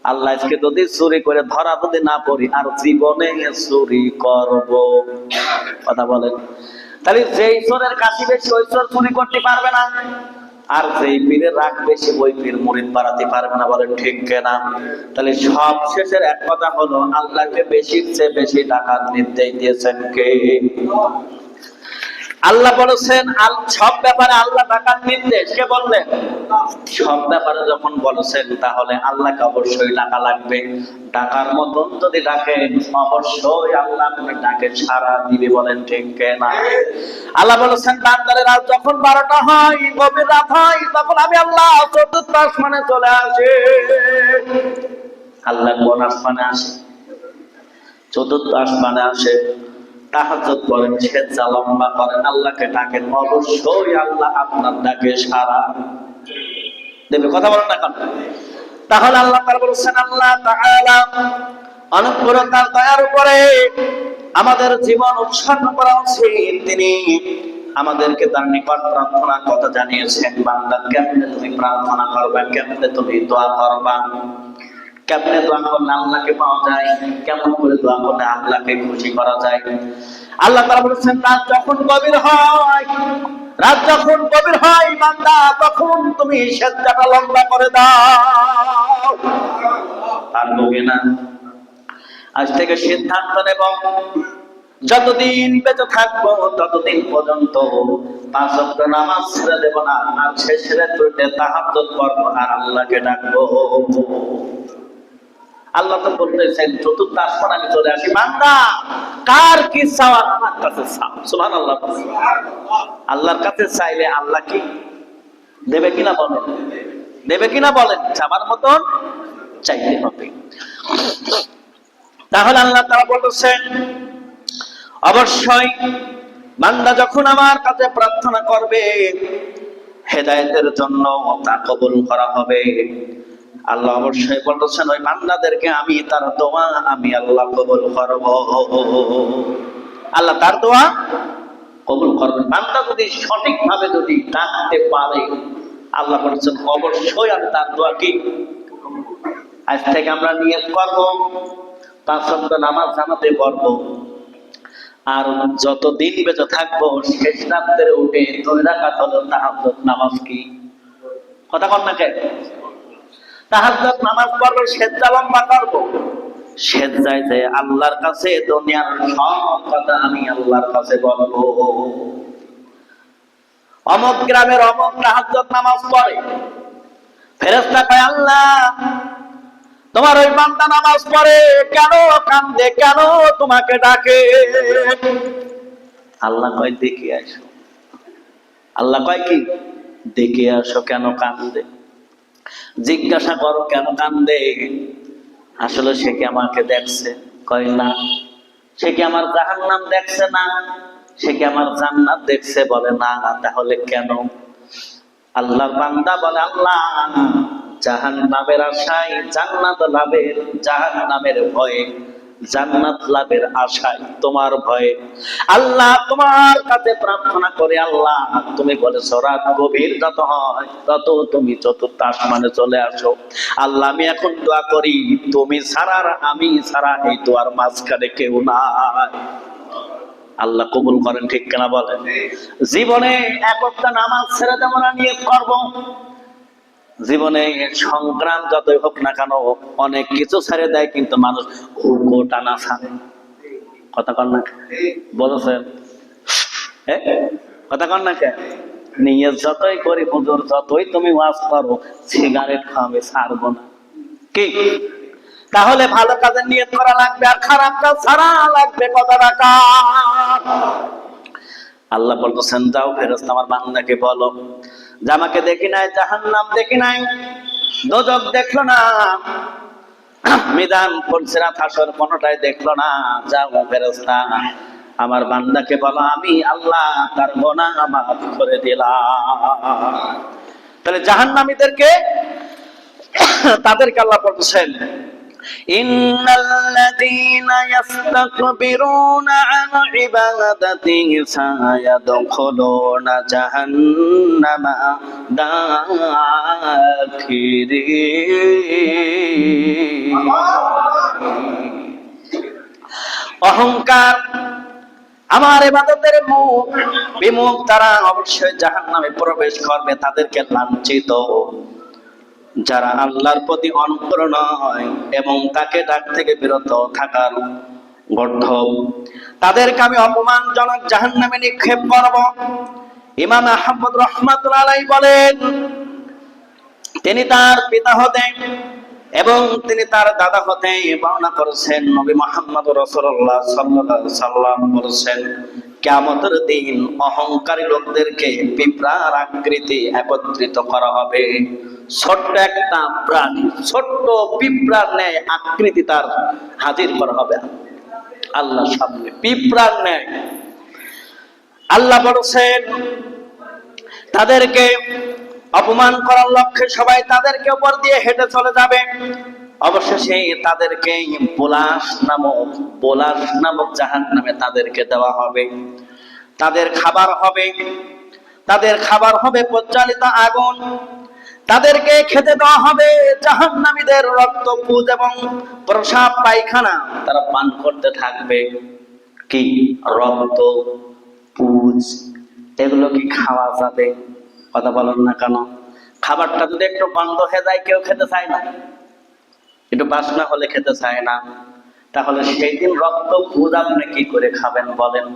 S1: আল্লাহ আজকে যদি চুরি করে ধরা যদি না পড়ি, আর জীবনে চুরি করব। কথা বলেন। তাহলে যেই চোরের কাছে বেশি ওই চোর চুরি করতে পারবে না, আর যেই পীরের রাগ বেশি ওই পীর মুরিদ বাড়াতে পারবে না। বলেন ঠিক কিনা? তাহলে সব শেষের এক কথা হলো আল্লাহকে বেশির চেয়ে বেশি ডাকার নির্দেশ দিয়েছেন কে? আল্লাহ বলেছেন সব ব্যাপারে আল্লাহ ডাকার নির্দেশ কে বললেন? সব ব্যাপারে যখন বলেছেন তাহলে আল্লাহকে অবশ্যই ডাকা লাগবে। ডাকার মতন যদি ডাকেন অবশ্যই আল্লাহ আপনার ডাকে সাড়া দিবে। বলেন ঠিক কিনা? আল্লাহ বলেছেন বান্দারের রাত যখন 12টা হয়, গভীর রাত হয়, তখন আমি আল্লাহ চতুর্থ আসমানে চলে আসি। আল্লাহ কোন আসমানে আসে? চতুর্থ আসমানে আসে। তাহাজ্জুদ করেন, সেজদা লম্বা করেন, আল্লাহকে ডাকেন, অবশ্যই আল্লাহ আপনার ডাকে সাড়া দেবে। কথা বলেন না কেন? তাহলে আল্লাহ তাআলা বলেছেন, আল্লাহ তাআলা অনুগ্রহ তার দয়ার উপরে আমাদের জীবন উৎসর্গ করা উচিত। তিনি আমাদেরকে তার নিকট প্রার্থনার কথা জানিয়েছেন। বান্দা কেমনে তুমি প্রার্থনা করবা, কেমনে তুমি দোয়া করবা, কেমনে দোয়া করলে আল্লাহকে পাওয়া যায়, কেমন করে দোয়া করলে আল্লাহকে খুশি করা যায়। আল্লাহ তাআলা বলেছেন রাত যখন গভীর হয়, রাত যখন গভীর হয় বান্দা তখন তুমি সেজদাটা লম্বা করে দাও। আর বলবে না, আজ থেকে সিদ্ধান্ত নেব যতদিন বেঁচে থাকবো ততদিন পর্যন্ত 5 ওয়াক্ত নামাজ ছেড়ে দেব না, আর শেষে রাতে তাহাজ্জুদ করবো আর আল্লাহকে ডাকবো। আল্লাহ তো বলতেছেন চতুর্থ আসমান আমি চলে আসি, বান্দা কার কি চাওয়া আমার কাছে চাও। সুবহানাল্লাহ। আল্লাহর কাছে চাইলে আল্লাহ কি দেবে কিনা বলেন, দেবে কিনা বলেন? চাবার মতন চাইতে হবে। তাহলে আল্লাহ তাআলা বলতেছেন অবশ্যই বান্দা যখন আমার কাছে প্রার্থনা করবে হেদায়েতের জন্য তা কবুল করা হবে। আল্লাহ অবশ্যই বলতেছেন ওই বান্দাদেরকে আমি তার দোয়া আমি আল্লাহ কবুল করব। আল্লাহ তার দোয়া কবুল করবেন। বান্দা যদি সঠিকভাবে যদি ডাকতে পারে আল্লাহ বলছেন অবশ্যই আমি তার দোয়া কি আজ থেকে আমরা নিয়ত করব 5 ওয়াক্ত নামাজ জামাতে পড়ব, আর যতদিন বেঁচে থাকবো শেষ রাতের উঠে 2 রাকাত হলো তাহাজ্জুদ নামাজ। কি কথা কন না কেন? তাহাজ্জুদ নামাজ পড়বো, সেজদা লম্বা করবো, সেজদায় যে আল্লাহর কাছে দুনিয়ার সব কথা আমি আল্লাহর কাছে বলবো। অমুক গ্রামের অমুক তাহাজ্জুদ নামাজ পড়ে, ফেরেশতা কয় আল্লাহ তোমার ওই বান্দা নামাজ পড়ে কেন কান্দে, কেন তোমাকে ডাকে? আল্লাহ কয় দেখে আসো। আল্লাহ কয় কি দেখে আসো কেন কান্দে, জিজ্ঞাসা করো কেন কান্দে। আসলে সে কি আমাকে দেখছে? কয় না। সে কি আমার জাহান্নাম দেখছে? না। সে কি আমার জান্নাত দেখছে? বলে না। তাহলে কেন? আল্লাহর বান্দা বলে আল্লাহ জাহান্নামের আশায় জান্নাত লাভের, জাহান্নামের ভয়ে জান্নাত লাভের আশায় তোমার ভয়ে আল্লাহ তোমার কাছে প্রার্থনা করে। আল্লাহ তুমি বলেছো রাত গভীর যত হয় তত তুমি চতুর্থ আসমানে চলে আসো। আল্লাহ আমি এখন দোয়া করি তুমি ছাড়া আর আমি ছাড়া এই দোয়ার মাঝখানে কেউ নাই। আল্লাহ কবুল করেন, ঠিক কিনা বলেন? জীবনে একটা নামাজ ছেড়ে দেব না, নিয়ত করব। জীবনে সংগ্রাম যতই হোক না কেন অনেক কিছু ছেড়ে দেয়, কিন্তু মানুষ হুকো টানা ছাড়ে। কথা কন না বলেছেন? কথা কন না কে? নিয়ত যতই করি হুজুর যতই তুমি ওয়াজ করো সিগারেট খাওয়া ছাড়বো না। কি? তাহলে ভালো কাজের নিয়ত করা লাগবে আর খারাপ কাজ ছাড়া লাগবে। কথা রাখা। আল্লাহ বলতেছেন যাও ফেরেশতা আমার বান্দাকে বলো যে আমাকে দেখি নাই, জাহান্নাম দেখি নাই, দোজখ দেখলো না, মিজান ফুলসিরাত হাসর কোনটাই দেখলো না। যাও ফেরেশতা আমার বান্দাকে বলো আমি আল্লাহ তার গুনাহ মাফ করে দিলাম। তাহলে জাহান্নামীদেরকে তাদেরকে আল্লাহ বলতেছেন ইন্নাল্লাযীনা ইস্তাকবিরুনা আন ইবাদাতিহি সায়াদখুলুনা জাহান্নামা দাখিরিন। অহংকার আমার ইবাদতের মুখ বিমুখ তারা অবশ্যই জাহান্নামে প্রবেশ করবে। তাদেরকে লাঞ্ছিত যারা আল্লাহর প্রতি অনুগ্রহ নয় এবং তাকে ডাক থেকে বিরত থাকার গর্ধব, তাদেরকে আমি অপমানজনক জাহান্নামে নিক্ষেপ করব। ইমাম আহমদ রাহমাতুল্লাহ আলাইহি বলেন তিনি তার পিতা হতে এবং তিনি তার দাদা হতে বর্ণনা করেছেন নবী মুহাম্মদ রাসূলুল্লাহ সাল্লাল্লাহু আলাইহি সাল্লাম বলেছেন কিয়ামতের দিন অহংকারী লোকদেরকে পিঁপড়ার আকৃতি একত্রিত করা হবে। ছোট্ট একটা প্রাণী, ছোট্ট পিঁপড়ার ন্যায় আকৃতি তার হাজির করা হবে আল্লাহর সামনে, পিঁপড়ার ন্যায়। আল্লাহ বলেছেন তাদেরকে অপমান করার লক্ষ্যে সবাই তাদেরকে উপর দিয়ে হেঁটে চলে যাবে। অবশেষে তাদেরকে বোলাস নামক জাহান্নামে তাদেরকে দেওয়া হবে। তাদের খাবার হবে প্রজ্বালিত আগুন, তাদেরকে খেতে দেওয়া হবে জাহান্নামীদের রক্ত, পুজ এবং প্রসাব পায়খানা। তারা পান করতে থাকবে কি? রক্ত, পুজ। এগুলো কি খাওয়া যাবে? কথা বলেন না কেন? খাবারটা যদি একটু বন্ধ হয়ে যায়, কেউ খেতে চায় না, একটু বাসনা হলে খেতে চায় না। তাহলে সেই দিন রক্ত, পুজ আপনি কি করে খাবেন বলেন?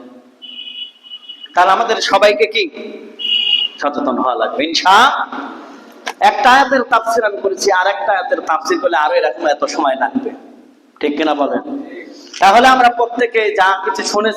S1: তাহলে আমাদের সবাইকে কি সচেতন হওয়া লাগবে ইনশাআল্লাহ। একটা আয়াতের তাফসীর আমি করেছি, আর একটা আয়াতের তাফসীর করলে আরো এরকম এত সময় লাগবে, ঠিক কিনা বলেন? তাহলে আমরা প্রত্যেকে যা কিছু শুনেছি